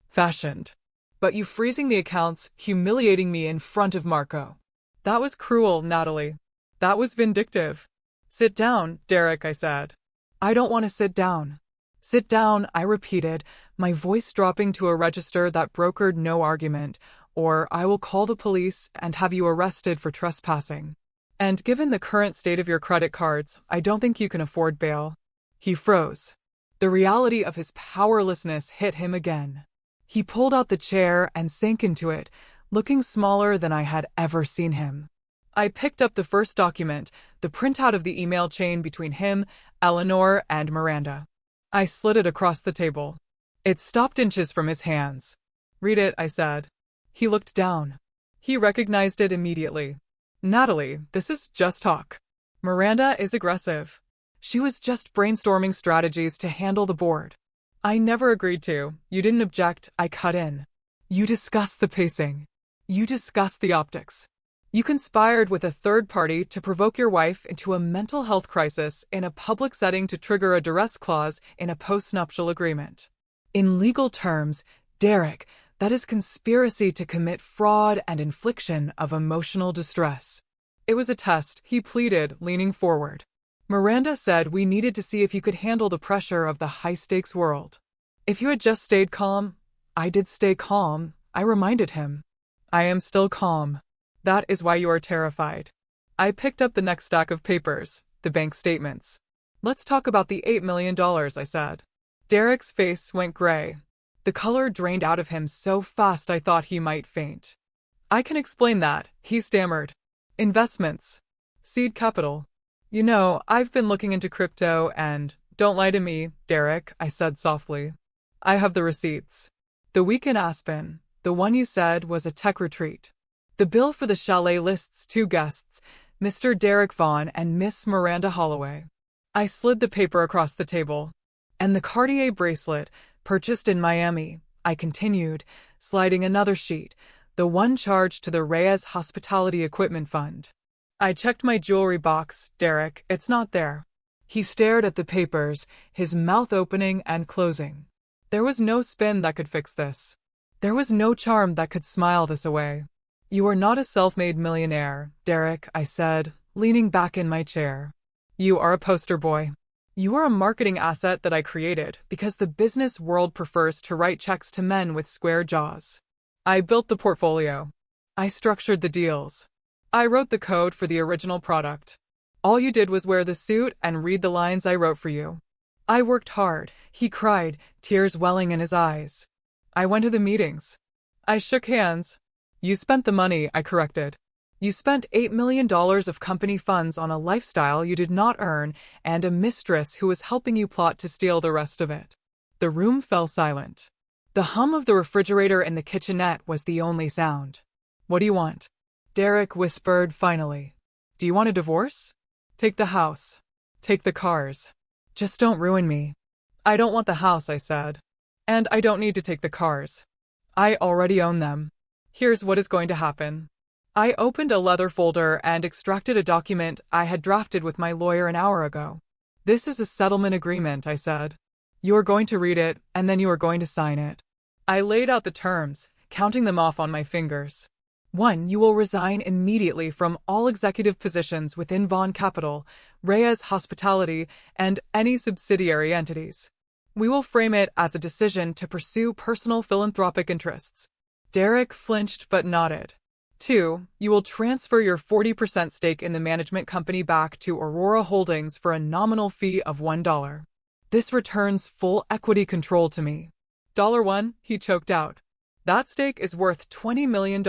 Fashioned. But you freezing the accounts, humiliating me in front of Marco. That was cruel, Natalie. That was vindictive. Sit down, Derek, I said. I don't want to sit down. Sit down, I repeated, my voice dropping to a register that brokered no argument, or I will call the police and have you arrested for trespassing. And given the current state of your credit cards, I don't think you can afford bail. He froze. The reality of his powerlessness hit him again. He pulled out the chair and sank into it, looking smaller than I had ever seen him. I picked up the first document, the printout of the email chain between him, Eleanor, and Miranda. I slid it across the table. It stopped inches from his hands. Read it, I said. He looked down. He recognized it immediately. Natalie, this is just talk. Miranda is aggressive. She was just brainstorming strategies to handle the board. I never agreed to. You didn't object, I cut in. You discussed the pacing. You discussed the optics. You conspired with a third party to provoke your wife into a mental health crisis in a public setting to trigger a duress clause in a post-nuptial agreement. In legal terms, Derek, that is conspiracy to commit fraud and infliction of emotional distress. It was a test, he pleaded, leaning forward. Miranda said we needed to see if you could handle the pressure of the high-stakes world. If you had just stayed calm, I did stay calm, I reminded him. I am still calm. That is why you are terrified. I picked up the next stack of papers, the bank statements. Let's talk about the $8 million, I said. Derek's face went gray. The color drained out of him so fast I thought he might faint. I can explain that, he stammered. Investments. Seed capital. You know, I've been looking into crypto and, don't lie to me, Derek, I said softly. I have the receipts. The week in Aspen, the one you said was a tech retreat. The bill for the chalet lists 2 guests, Mr. Derek Vaughn and Miss Miranda Holloway. I slid the paper across the table. And the Cartier bracelet, purchased in Miami, I continued, sliding another sheet, the one charged to the Reyes Hospitality Equipment Fund. I checked my jewelry box, Derek, it's not there. He stared at the papers, his mouth opening and closing. There was no spin that could fix this. There was no charm that could smile this away. You are not a self-made millionaire, Derek, I said, leaning back in my chair. You are a poster boy. You are a marketing asset that I created because the business world prefers to write checks to men with square jaws. I built the portfolio. I structured the deals. I wrote the code for the original product. All you did was wear the suit and read the lines I wrote for you. I worked hard, he cried, tears welling in his eyes. I went to the meetings. I shook hands. You spent the money, I corrected. You spent $8 million of company funds on a lifestyle you did not earn and a mistress who was helping you plot to steal the rest of it. The room fell silent. The hum of the refrigerator in the kitchenette was the only sound. What do you want? Derek whispered finally. Do you want a divorce? Take the house. Take the cars. Just don't ruin me. I don't want the house, I said. And I don't need to take the cars. I already own them. Here's what is going to happen. I opened a leather folder and extracted a document I had drafted with my lawyer an hour ago. This is a settlement agreement, I said. You are going to read it, and then you are going to sign it. I laid out the terms, counting them off on my fingers. 1. You will resign immediately from all executive positions within Vaughn Capital, Reyes Hospitality, and any subsidiary entities. We will frame it as a decision to pursue personal philanthropic interests. Derek flinched but nodded. 2. You will transfer your 40% stake in the management company back to Aurora Holdings for a nominal fee of $1. This returns full equity control to me. $1, he choked out. That stake is worth $20 million.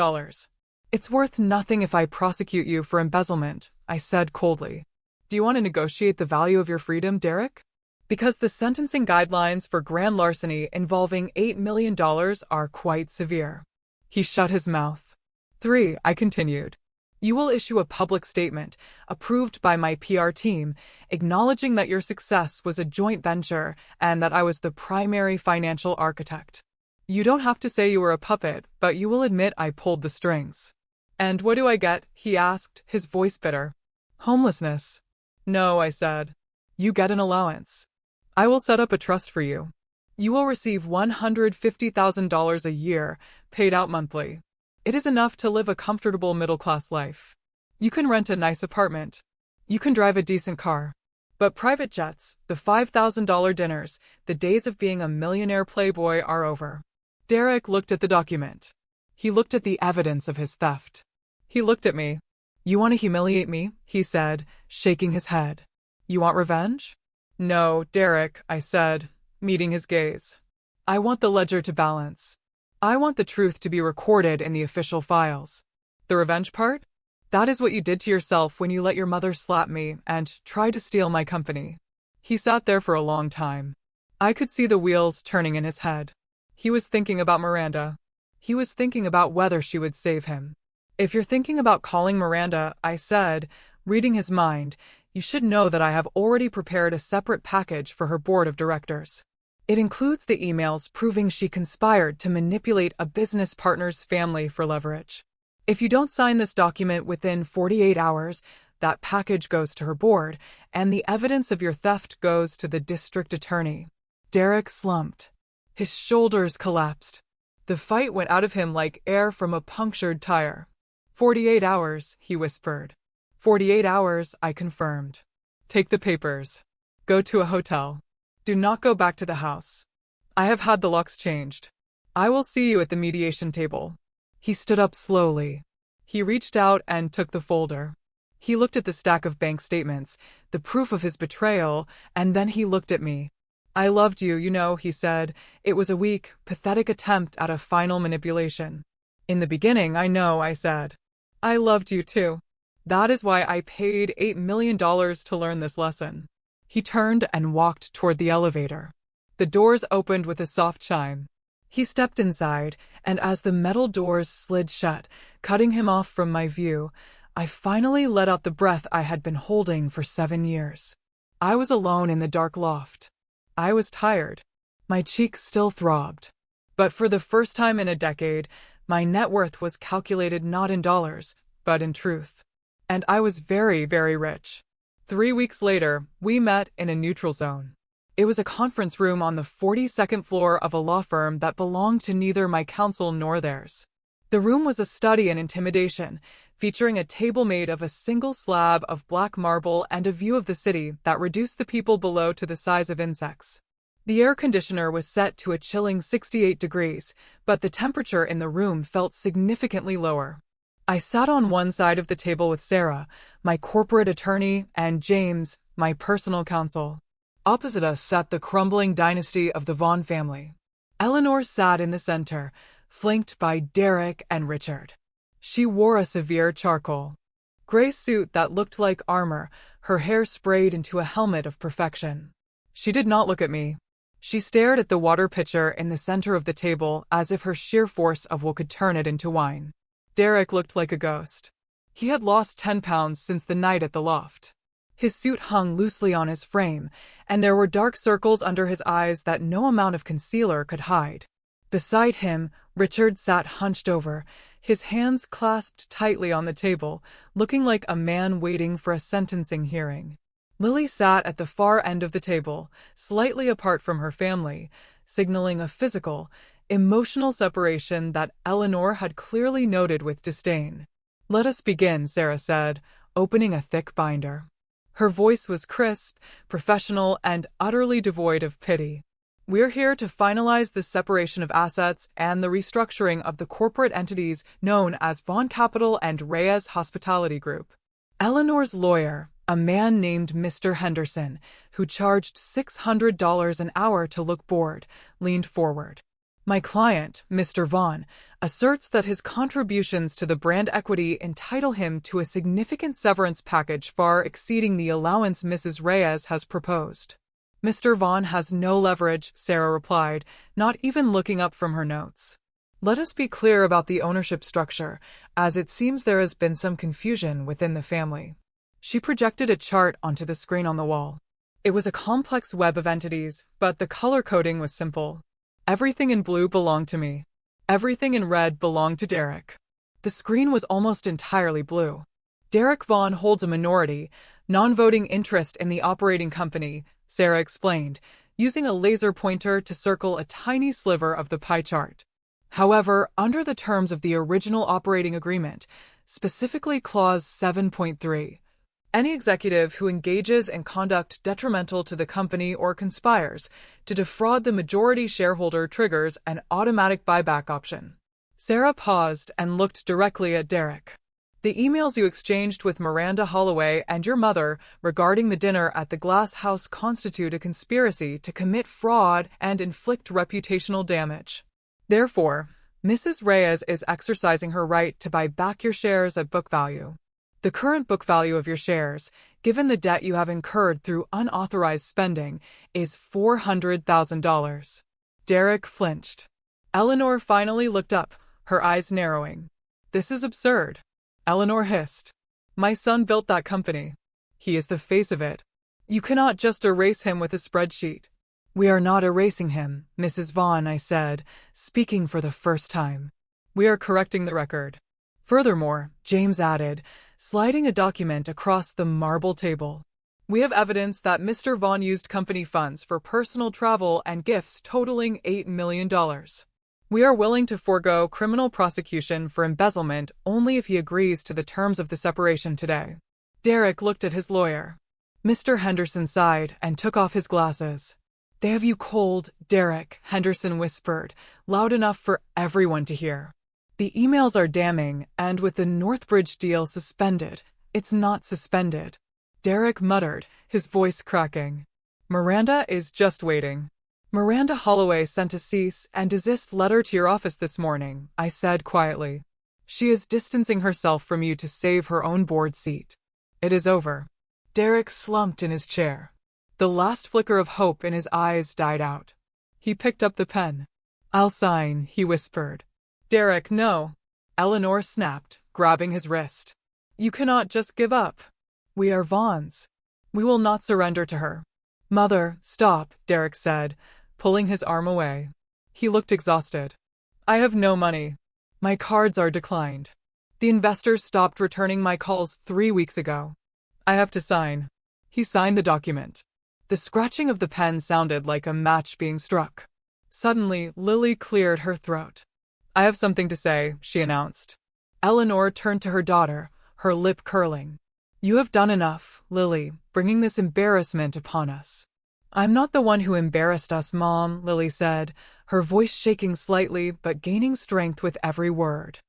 It's worth nothing if I prosecute you for embezzlement, I said coldly. Do you want to negotiate the value of your freedom, Derek? Because the sentencing guidelines for grand larceny involving $8 million are quite severe. He shut his mouth. 3, I continued. You will issue a public statement, approved by my PR team, acknowledging that your success was a joint venture and that I was the primary financial architect. You don't have to say you were a puppet, but you will admit I pulled the strings. And what do I get? He asked, his voice bitter. Homelessness. No, I said. You get an allowance. I will set up a trust for you. You will receive $150,000 a year, paid out monthly. It is enough to live a comfortable middle-class life. You can rent a nice apartment. You can drive a decent car. But private jets, the $5,000 dinners, the days of being a millionaire playboy are over. Derek looked at the document. He looked at the evidence of his theft. He looked at me. You want to humiliate me? He said, shaking his head. You want revenge? No, Derek, I said, meeting his gaze. I want the ledger to balance. I want the truth to be recorded in the official files. The revenge part? That is what you did to yourself when you let your mother slap me and try to steal my company. He sat there for a long time. I could see the wheels turning in his head. He was thinking about Miranda. He was thinking about whether she would save him. If you're thinking about calling Miranda, I said, reading his mind, you should know that I have already prepared a separate package for her board of directors. It includes the emails proving she conspired to manipulate a business partner's family for leverage. If you don't sign this document within 48 hours, that package goes to her board, and the evidence of your theft goes to the district attorney. Derek slumped. His shoulders collapsed. The fight went out of him like air from a punctured tire. 48 hours, he whispered. 48 hours, I confirmed. Take the papers. Go to a hotel. Do not go back to the house. I have had the locks changed. I will see you at the mediation table. He stood up slowly. He reached out and took the folder. He looked at the stack of bank statements, the proof of his betrayal, and then he looked at me. I loved you, you know, he said. It was a weak, pathetic attempt at a final manipulation. In the beginning, I know, I said. I loved you too. That is why I paid $8 million to learn this lesson. He turned and walked toward the elevator. The doors opened with a soft chime. He stepped inside, and as the metal doors slid shut, cutting him off from my view, I finally let out the breath I had been holding for 7 years. I was alone in the dark loft. I was tired. My cheeks still throbbed. But for the first time in a decade, my net worth was calculated not in dollars, but in truth. And I was very, very rich. 3 weeks later, we met in a neutral zone. It was a conference room on the 42nd floor of a law firm that belonged to neither my counsel nor theirs. The room was a study in intimidation, featuring a table made of a single slab of black marble and a view of the city that reduced the people below to the size of insects. The air conditioner was set to a chilling 68 degrees, but the temperature in the room felt significantly lower. I sat on one side of the table with Sarah, my corporate attorney, and James, my personal counsel. Opposite us sat the crumbling dynasty of the Vaughn family. Eleanor sat in the center, flanked by Derek and Richard. She wore a severe charcoal gray suit that looked like armor, her hair sprayed into a helmet of perfection. She did not look at me. She stared at the water pitcher in the center of the table as if her sheer force of will could turn it into wine. Derek looked like a ghost. He had lost 10 pounds since the night at the loft. His suit hung loosely on his frame, and there were dark circles under his eyes that no amount of concealer could hide. Beside him, Richard sat hunched over, his hands clasped tightly on the table, looking like a man waiting for a sentencing hearing. Lily sat at the far end of the table, slightly apart from her family, signaling a physical, emotional separation that Eleanor had clearly noted with disdain. "Let us begin," Sarah said, opening a thick binder. Her voice was crisp, professional, and utterly devoid of pity. "We're here to finalize the separation of assets and the restructuring of the corporate entities known as Vaughn Capital and Reyes Hospitality Group." Eleanor's lawyer, a man named Mr. Henderson, who charged $600 an hour to look bored, leaned forward. "My client, Mr. Vaughn, asserts that his contributions to the brand equity entitle him to a significant severance package far exceeding the allowance Mrs. Reyes has proposed." "Mr. Vaughn has no leverage," Sarah replied, not even looking up from her notes. "Let us be clear about the ownership structure, as it seems there has been some confusion within the family." She projected a chart onto the screen on the wall. It was a complex web of entities, but the color coding was simple. Everything in blue belonged to me. Everything in red belonged to Derek. The screen was almost entirely blue. "Derek Vaughn holds a minority, non-voting interest in the operating company," Sarah explained, using a laser pointer to circle a tiny sliver of the pie chart. "However, under the terms of the original operating agreement, specifically Clause 7.3, any executive who engages in conduct detrimental to the company or conspires to defraud the majority shareholder triggers an automatic buyback option." Sarah paused and looked directly at Derek. "The emails you exchanged with Miranda Holloway and your mother regarding the dinner at the Glass House constitute a conspiracy to commit fraud and inflict reputational damage. Therefore, Mrs. Reyes is exercising her right to buy back your shares at book value. The current book value of your shares, given the debt you have incurred through unauthorized spending, is $400,000. Derek flinched. Eleanor finally looked up, her eyes narrowing. "This is absurd," Eleanor hissed. "My son built that company. He is the face of it. You cannot just erase him with a spreadsheet." "We are not erasing him, Mrs. Vaughn," I said, speaking for the first time. "We are correcting the record." "Furthermore," James added, sliding a document across the marble table, "we have evidence that Mr. Vaughn used company funds for personal travel and gifts totaling $8 million. We are willing to forego criminal prosecution for embezzlement only if he agrees to the terms of the separation today." Derek looked at his lawyer. Mr. Henderson sighed and took off his glasses. "They have you cold, Derek," Henderson whispered, loud enough for everyone to hear. "The emails are damning, and with the Northbridge deal suspended, it's not suspended." Derek muttered, his voice cracking. "Miranda is just waiting." "Miranda Holloway sent a cease and desist letter to your office this morning," I said quietly. "She is distancing herself from you to save her own board seat. It is over." Derek slumped in his chair. The last flicker of hope in his eyes died out. He picked up the pen. "I'll sign," he whispered. "Derek, no," Eleanor snapped, grabbing his wrist. "You cannot just give up. We are Vaughns. We will not surrender to her." "Mother, stop," Derek said, pulling his arm away. He looked exhausted. "I have no money. My cards are declined. The investors stopped returning my calls 3 weeks ago. I have to sign." He signed the document. The scratching of the pen sounded like a match being struck. Suddenly, Lily cleared her throat. "I have something to say," she announced. Eleanor turned to her daughter, her lip curling. "You have done enough, Lily, bringing this embarrassment upon us." "I'm not the one who embarrassed us, Mom," Lily said, her voice shaking slightly but gaining strength with every word.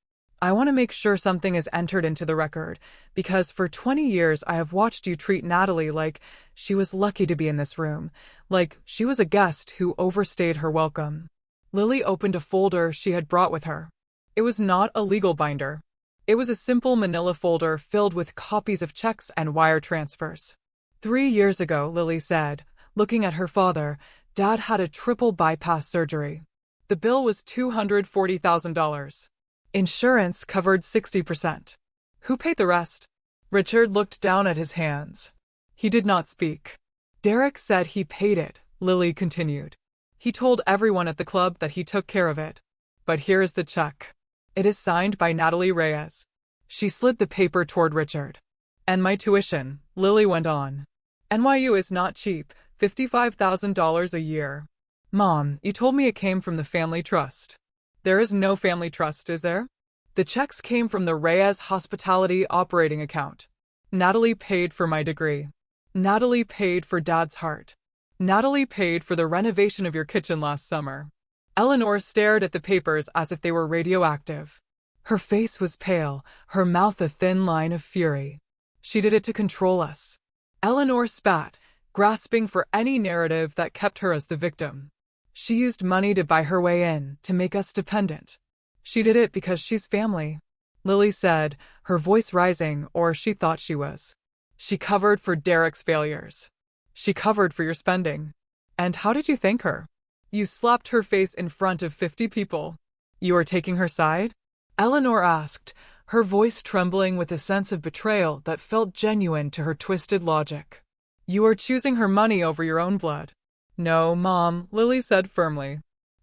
"I want to make sure something is entered into the record, because for 20 years I have watched you treat Natalie like she was lucky to be in this room, like she was a guest who overstayed her welcome." Lily opened a folder she had brought with her. It was not a legal binder. It was a simple manila folder filled with copies of checks and wire transfers. 3 years ago, Lily said, looking at her father, Dad had a triple bypass surgery. The bill was $240,000. Insurance covered 60%. Who paid the rest? Richard looked down at his hands. He did not speak. Derek said he paid it, Lily continued. He told everyone at the club that he took care of it. But here is the check. It is signed by Natalie Reyes. She slid the paper toward Richard. "And my tuition," Lily went on. "NYU is not cheap, $55,000 a year." "Mom, you told me it came from the family trust." "There is no family trust, is there?" "The checks came from the Reyes Hospitality operating account. Natalie paid for my degree. Natalie paid for Dad's heart. Natalie paid for the renovation of your kitchen last summer." Eleanor stared at the papers as if they were radioactive. Her face was pale, her mouth a thin line of fury. "She did it to control us." Eleanor spat, grasping for any narrative that kept her as the victim. "She used money to buy her way in, to make us dependent. She did it because she's family," Lily said, her voice rising, or she thought she was. "She covered for Derek's failures. She covered for your spending. And how did you thank her? You slapped her face in front of 50 people. You are taking her side?" Eleanor asked, her voice trembling with a sense of betrayal that felt genuine to her twisted logic. "You are choosing her money over your own blood." "No, Mom," Lily said firmly.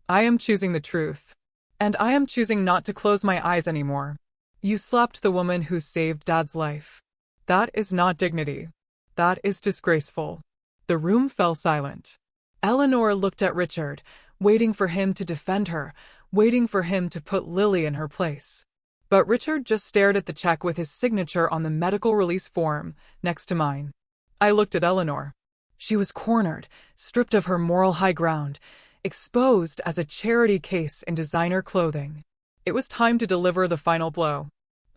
"I am choosing the truth. And I am choosing not to close my eyes anymore. You slapped the woman who saved Dad's life. That is not dignity. That is disgraceful." The room fell silent. Eleanor looked at Richard, waiting for him to defend her, waiting for him to put Lily in her place. But Richard just stared at the check with his signature on the medical release form, next to mine. I looked at Eleanor. She was cornered, stripped of her moral high ground, exposed as a charity case in designer clothing. It was time to deliver the final blow.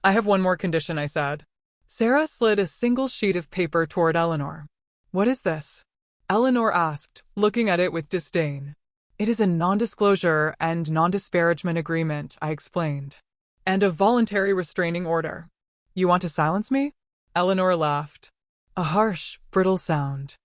"I have one more condition," I said. Sarah slid a single sheet of paper toward Eleanor. "What is this?" Eleanor asked, looking at it with disdain. "It is a non-disclosure and non-disparagement agreement," I explained. "And a voluntary restraining order." "You want to silence me?" Eleanor laughed. A harsh, brittle sound.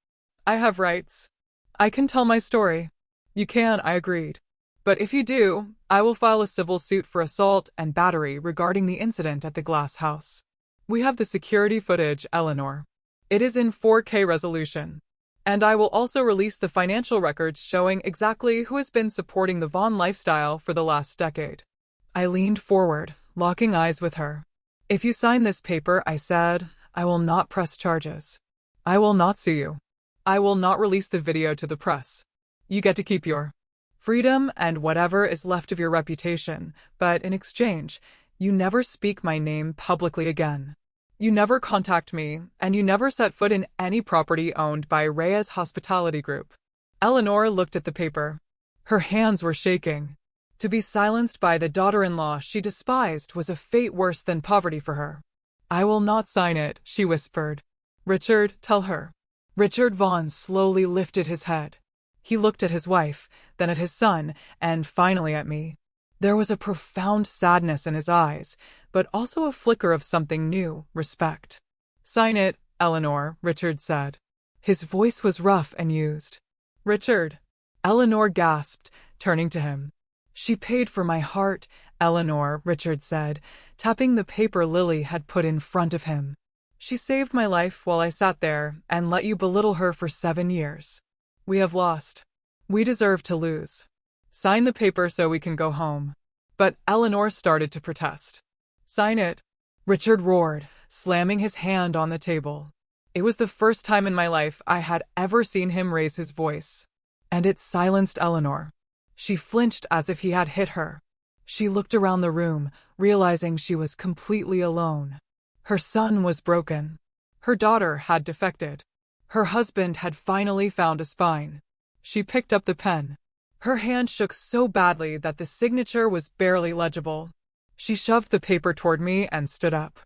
"I have rights. I can tell my story." "You can," I agreed. "But if you do, I will file a civil suit for assault and battery regarding the incident at the glass house. We have the security footage, Eleanor. It is in 4K resolution. And I will also release the financial records showing exactly who has been supporting the Vaughn lifestyle for the last decade." I leaned forward, locking eyes with her. "If you sign this paper," I said, "I will not press charges. I will not sue you. I will not release the video to the press. You get to keep your freedom and whatever is left of your reputation, but in exchange, you never speak my name publicly again. You never contact me, and you never set foot in any property owned by Reyes Hospitality Group." Eleanor looked at the paper. Her hands were shaking. To be silenced by the daughter-in-law she despised was a fate worse than poverty for her. "I will not sign it," she whispered. "Richard, tell her." Richard Vaughn slowly lifted his head. He looked at his wife, then at his son, and finally at me. There was a profound sadness in his eyes, but also a flicker of something new, respect. "Sign it, Eleanor," Richard said. His voice was rough and used. "Richard." Eleanor gasped, turning to him. "She paid for my heart, Eleanor," Richard said, tapping the paper Lily had put in front of him. "She saved my life while I sat there and let you belittle her for 7 years. We have lost. We deserve to lose. Sign the paper so we can go home." But Eleanor started to protest. "Sign it," Richard roared, slamming his hand on the table. It was the first time in my life I had ever seen him raise his voice. And it silenced Eleanor. She flinched as if he had hit her. She looked around the room, realizing she was completely alone. Her son was broken. Her daughter had defected. Her husband had finally found a spine. She picked up the pen. Her hand shook so badly that the signature was barely legible. She shoved the paper toward me and stood up.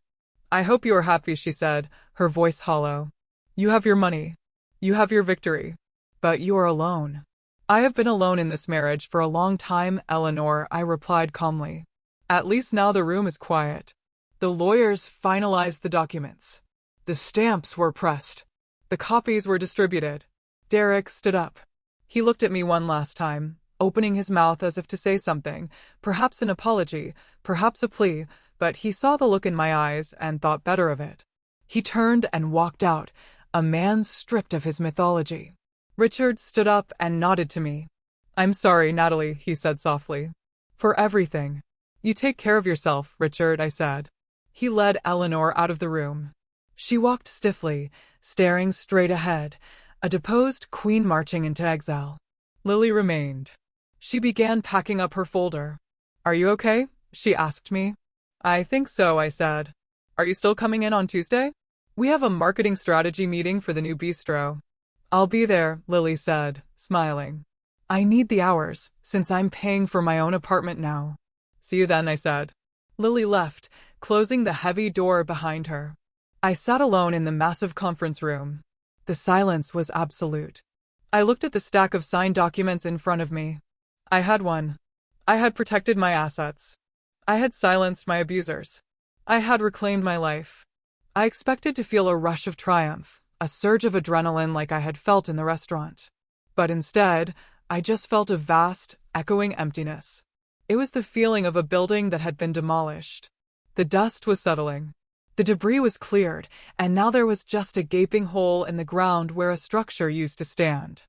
"I hope you are happy," she said, her voice hollow. "You have your money. You have your victory. But you are alone." "I have been alone in this marriage for a long time, Eleanor," I replied calmly. "At least now the room is quiet." The lawyers finalized the documents. The stamps were pressed. The copies were distributed. Derek stood up. He looked at me one last time, opening his mouth as if to say something, perhaps an apology, perhaps a plea, but he saw the look in my eyes and thought better of it. He turned and walked out, a man stripped of his mythology. Richard stood up and nodded to me. "I'm sorry, Natalie," he said softly. "For everything." "You take care of yourself, Richard," I said. He led Eleanor out of the room. She walked stiffly, staring straight ahead, a deposed queen marching into exile. Lily remained. She began packing up her folder. "Are you okay?" she asked me. "I think so," I said. "Are you still coming in on Tuesday? We have a marketing strategy meeting for the new bistro." "I'll be there," Lily said, smiling. "I need the hours, since I'm paying for my own apartment now." "See you then," I said. Lily left, closing the heavy door behind her. I sat alone in the massive conference room. The silence was absolute. I looked at the stack of signed documents in front of me. I had won. I had protected my assets. I had silenced my abusers. I had reclaimed my life. I expected to feel a rush of triumph, a surge of adrenaline like I had felt in the restaurant. But instead, I just felt a vast, echoing emptiness. It was the feeling of a building that had been demolished. The dust was settling. The debris was cleared, and now there was just a gaping hole in the ground where a structure used to stand.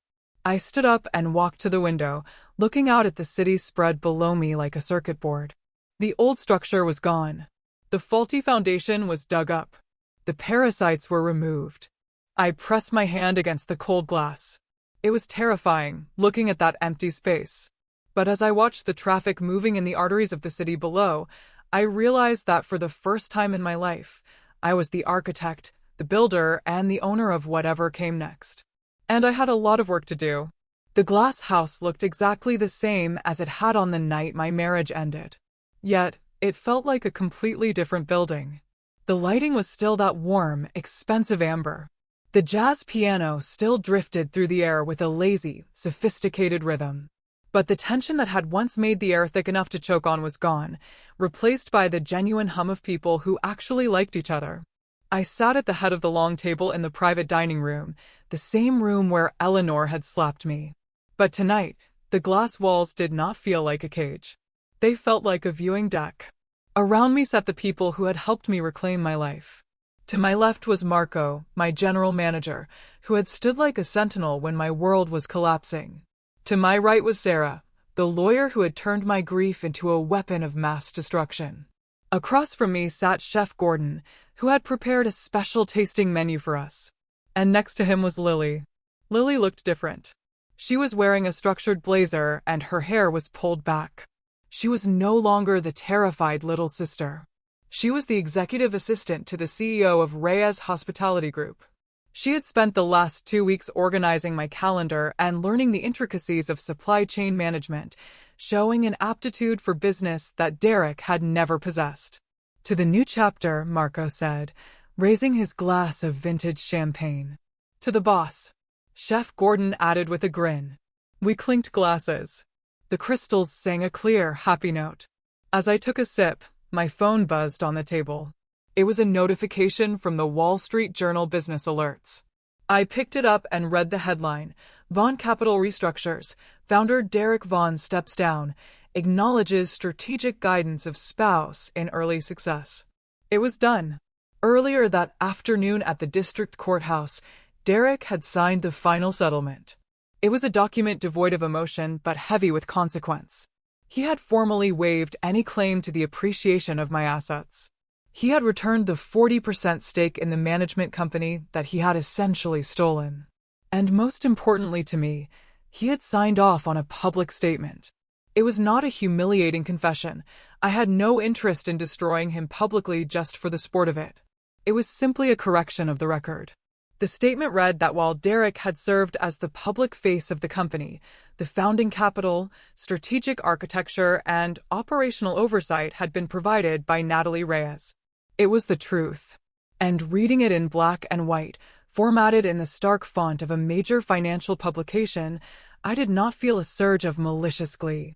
I stood up and walked to the window, looking out at the city spread below me like a circuit board. The old structure was gone. The faulty foundation was dug up. The parasites were removed. I pressed my hand against the cold glass. It was terrifying, looking at that empty space. But as I watched the traffic moving in the arteries of the city below, I realized that for the first time in my life, I was the architect, the builder, and the owner of whatever came next. And I had a lot of work to do. The glass house looked exactly the same as it had on the night my marriage ended. Yet, it felt like a completely different building. The lighting was still that warm, expensive amber. The jazz piano still drifted through the air with a lazy, sophisticated rhythm. But the tension that had once made the air thick enough to choke on was gone, replaced by the genuine hum of people who actually liked each other. I sat at the head of the long table in the private dining room, the same room where Eleanor had slapped me. But tonight, the glass walls did not feel like a cage. They felt like a viewing deck. Around me sat the people who had helped me reclaim my life. To my left was Marco, my general manager, who had stood like a sentinel when my world was collapsing. To my right was Sarah, the lawyer who had turned my grief into a weapon of mass destruction. Across from me sat Chef Gordon, who had prepared a special tasting menu for us. And next to him was Lily. Lily looked different. She was wearing a structured blazer and her hair was pulled back. She was no longer the terrified little sister. She was the executive assistant to the CEO of Reyes Hospitality Group. She had spent the last 2 weeks organizing my calendar and learning the intricacies of supply chain management, showing an aptitude for business that Derek had never possessed. "To the new chapter," Marco said, raising his glass of vintage champagne. "To the boss," Chef Gordon added with a grin. We clinked glasses. The crystals sang a clear, happy note. As I took a sip, my phone buzzed on the table. It was a notification from the Wall Street Journal Business Alerts. I picked it up and read the headline, "Vaughn Capital Restructures. Founder Derek Vaughn steps down, acknowledges strategic guidance of spouse in early success." It was done. Earlier that afternoon at the district courthouse, Derek had signed the final settlement. It was a document devoid of emotion but heavy with consequence. He had formally waived any claim to the appreciation of my assets. He had returned the 40% stake in the management company that he had essentially stolen. And most importantly to me, he had signed off on a public statement. It was not a humiliating confession. I had no interest in destroying him publicly just for the sport of it. It was simply a correction of the record. The statement read that while Derek had served as the public face of the company, the founding capital, strategic architecture, and operational oversight had been provided by Natalie Reyes. It was the truth. And reading it in black and white, formatted in the stark font of a major financial publication, I did not feel a surge of malicious glee.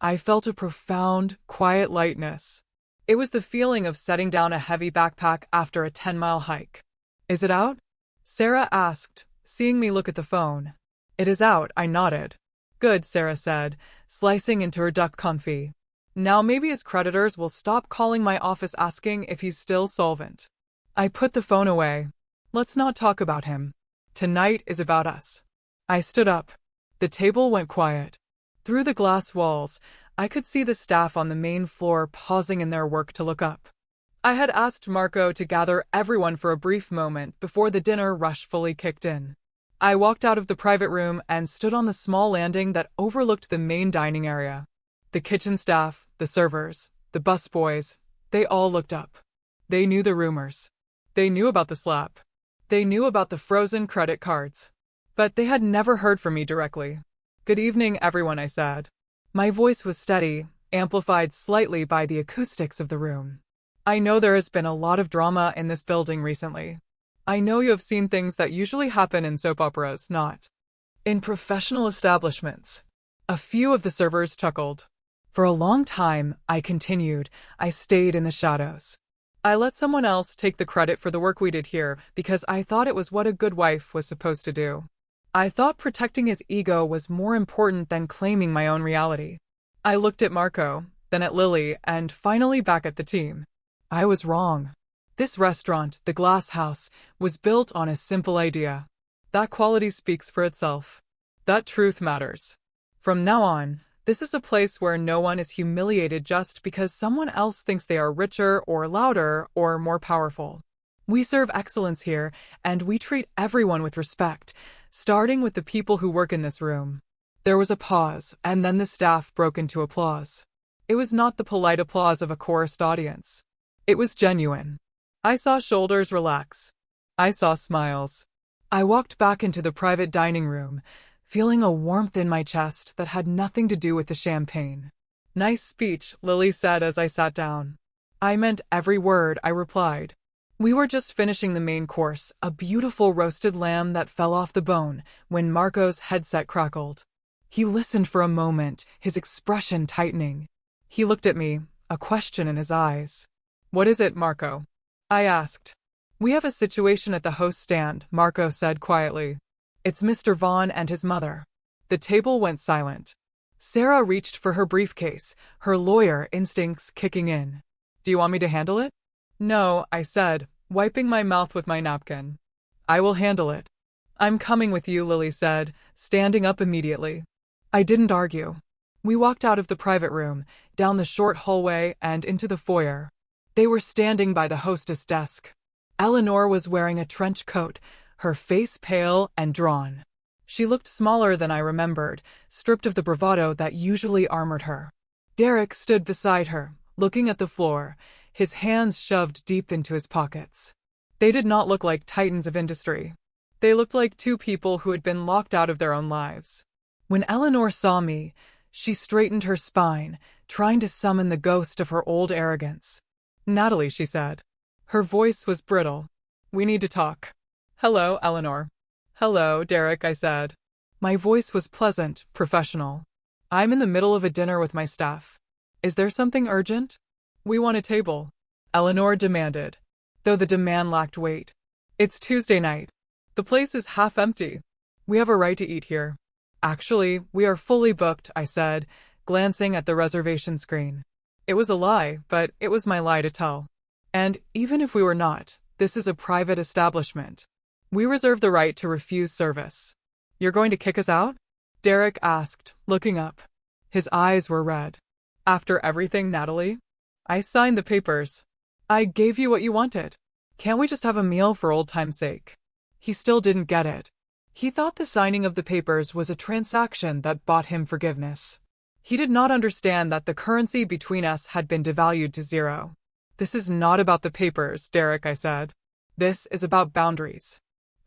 I felt a profound, quiet lightness. It was the feeling of setting down a heavy backpack after a 10-mile hike. "Is it out?" Sarah asked, seeing me look at the phone. "It is out," I nodded. "Good," Sarah said, slicing into her duck confit. "Now maybe his creditors will stop calling my office asking if he's still solvent." I put the phone away. "Let's not talk about him. Tonight is about us." I stood up. The table went quiet. Through the glass walls, I could see the staff on the main floor pausing in their work to look up. I had asked Marco to gather everyone for a brief moment before the dinner rush fully kicked in. I walked out of the private room and stood on the small landing that overlooked the main dining area. The kitchen staff, the servers, the busboys, they all looked up. They knew the rumors. They knew about the slap. They knew about the frozen credit cards. But they had never heard from me directly. "Good evening, everyone," I said. My voice was steady, amplified slightly by the acoustics of the room. "I know there has been a lot of drama in this building recently. I know you have seen things that usually happen in soap operas, not in professional establishments." A few of the servers chuckled. "For a long time," I continued, "I stayed in the shadows. I let someone else take the credit for the work we did here because I thought it was what a good wife was supposed to do. I thought protecting his ego was more important than claiming my own reality." I looked at Marco, then at Lily, and finally back at the team. I was wrong. This restaurant, the Glass House, was built on a simple idea. That quality speaks for itself. That truth matters. From now on, this is a place where no one is humiliated just because someone else thinks they are richer or louder or more powerful. We serve excellence here, and we treat everyone with respect, starting with the people who work in this room. There was a pause, and then the staff broke into applause. It was not the polite applause of a chorused audience. It was genuine. I saw shoulders relax. I saw smiles. I walked back into the private dining room, feeling a warmth in my chest that had nothing to do with the champagne. "Nice speech," Lily said as I sat down. "I meant every word," I replied. We were just finishing the main course, a beautiful roasted lamb that fell off the bone, when Marco's headset crackled. He listened for a moment, his expression tightening. He looked at me, a question in his eyes. "What is it, Marco?" I asked. "We have a situation at the host stand," Marco said quietly. "It's Mr. Vaughn and his mother." The table went silent. Sarah reached for her briefcase, her lawyer instincts kicking in. "Do you want me to handle it?" "No," I said, wiping my mouth with my napkin. "I will handle it." "I'm coming with you," Lily said, standing up immediately. I didn't argue. We walked out of the private room, down the short hallway, and into the foyer. They were standing by the hostess desk. Eleanor was wearing a trench coat, her face pale and drawn. She looked smaller than I remembered, stripped of the bravado that usually armored her. Derek stood beside her, looking at the floor, his hands shoved deep into his pockets. They did not look like titans of industry. They looked like two people who had been locked out of their own lives. When Eleanor saw me, she straightened her spine, trying to summon the ghost of her old arrogance. "Natalie," she said. Her voice was brittle. "We need to talk." "Hello, Eleanor." "Hello, Derek," I said. My voice was pleasant, professional. "I'm in the middle of a dinner with my staff. Is there something urgent?" "We want a table," Eleanor demanded, though the demand lacked weight. "It's Tuesday night. The place is half empty. We have a right to eat here." "Actually, we are fully booked," I said, glancing at the reservation screen. It was a lie, but it was my lie to tell. "And even if we were not, this is a private establishment. We reserve the right to refuse service." "You're going to kick us out?" Derek asked, looking up. His eyes were red. "After everything, Natalie?" "I signed the papers." I gave you what you wanted. Can't we just have a meal for old time's sake? He still didn't get it. He thought the signing of the papers was a transaction that bought him forgiveness. He did not understand that the currency between us had been devalued to zero. This is not about the papers, Derek, I said. This is about boundaries.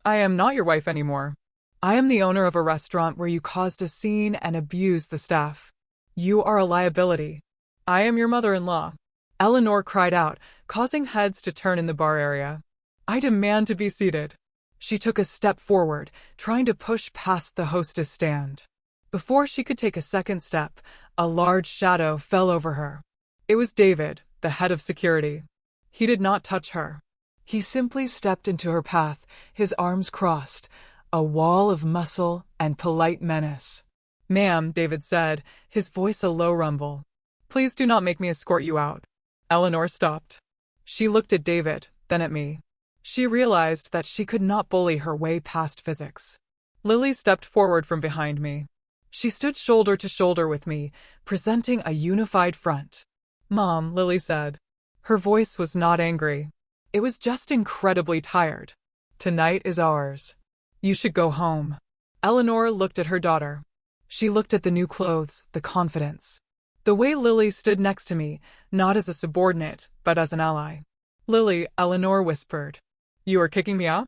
I am not your wife anymore. I am the owner of a restaurant where you caused a scene and abused the staff. You are a liability. I am your mother-in-law. Eleanor cried out, causing heads to turn in the bar area. I demand to be seated. She took a step forward, trying to push past the hostess stand. Before she could take a second step, a large shadow fell over her. It was David, the head of security. He did not touch her. He simply stepped into her path, his arms crossed, a wall of muscle and polite menace. Ma'am, David said, his voice a low rumble. Please do not make me escort you out. Eleanor stopped. She looked at David, then at me. She realized that she could not bully her way past physics. Lily stepped forward from behind me. She stood shoulder to shoulder with me, presenting a unified front. Mom, Lily said. Her voice was not angry. It was just incredibly tired. Tonight is ours. You should go home. Eleanor looked at her daughter. She looked at the new clothes, the confidence. The way Lily stood next to me, not as a subordinate, but as an ally. Lily, Eleanor whispered. You are kicking me out?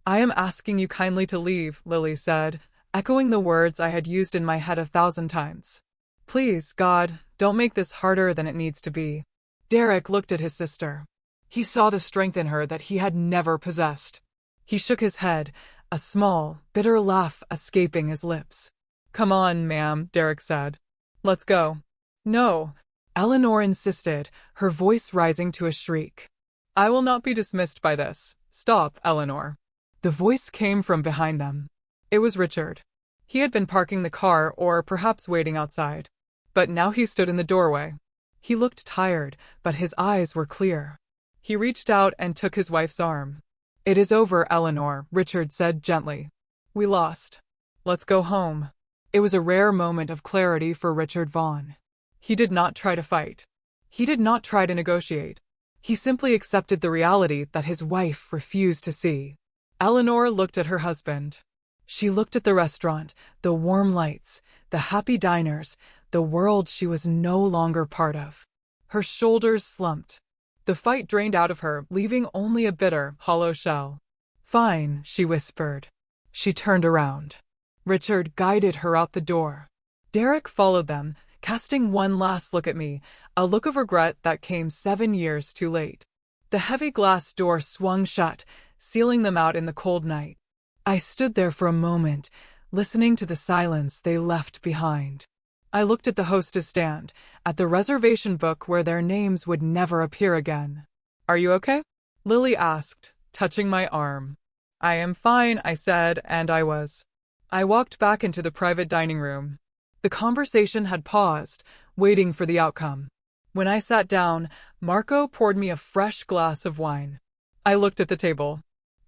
I am asking you kindly to leave, Lily said, echoing the words I had used in my head 1,000 times. Please, God, don't make this harder than it needs to be. Derek looked at his sister. He saw the strength in her that he had never possessed. He shook his head, a small, bitter laugh escaping his lips. Come on, ma'am, Derek said. Let's go. No, Eleanor insisted, her voice rising to a shriek. I will not be dismissed by this. Stop, Eleanor. The voice came from behind them. It was Richard. He had been parking the car or perhaps waiting outside. But now he stood in the doorway. He looked tired, but his eyes were clear. He reached out and took his wife's arm. It is over, Eleanor, Richard said gently. We lost. Let's go home. It was a rare moment of clarity for Richard Vaughn. He did not try to fight. He did not try to negotiate. He simply accepted the reality that his wife refused to see. Eleanor looked at her husband. She looked at the restaurant, the warm lights, the happy diners, the world she was no longer part of. Her shoulders slumped. The fight drained out of her, leaving only a bitter, hollow shell. Fine, she whispered. She turned around. Richard guided her out the door. Derek followed them, casting one last look at me, a look of regret that came 7 years too late. The heavy glass door swung shut, sealing them out in the cold night. I stood there for a moment, listening to the silence they left behind. I looked at the hostess stand, at the reservation book where their names would never appear again. Are you okay? Lily asked, touching my arm. I am fine, I said, and I was. I walked back into the private dining room. The conversation had paused, waiting for the outcome. When I sat down, Marco poured me a fresh glass of wine. I looked at the table.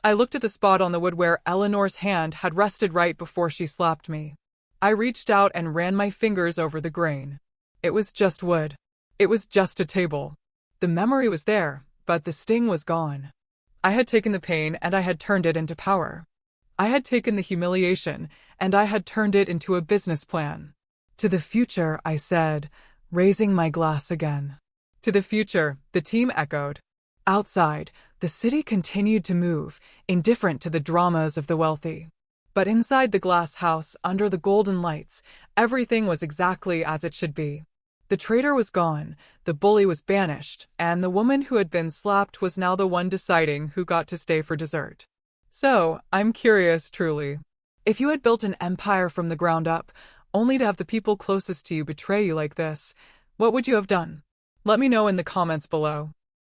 I looked at the spot on the wood where Eleanor's hand had rested right before she slapped me. I reached out and ran my fingers over the grain. It was just wood. It was just a table. The memory was there, but the sting was gone. I had taken the pain and I had turned it into power. I had taken the humiliation and I had turned it into a business plan. To the future, I said, raising my glass again. To the future, the team echoed. Outside, the city continued to move, indifferent to the dramas of the wealthy. But inside the glass house, under the golden lights, everything was exactly as it should be. The traitor was gone, the bully was banished, and the woman who had been slapped was now the one deciding who got to stay for dessert. So, I'm curious, truly. If you had built an empire from the ground up, only to have the people closest to you betray you like this, what would you have done? Let me know in the comments below.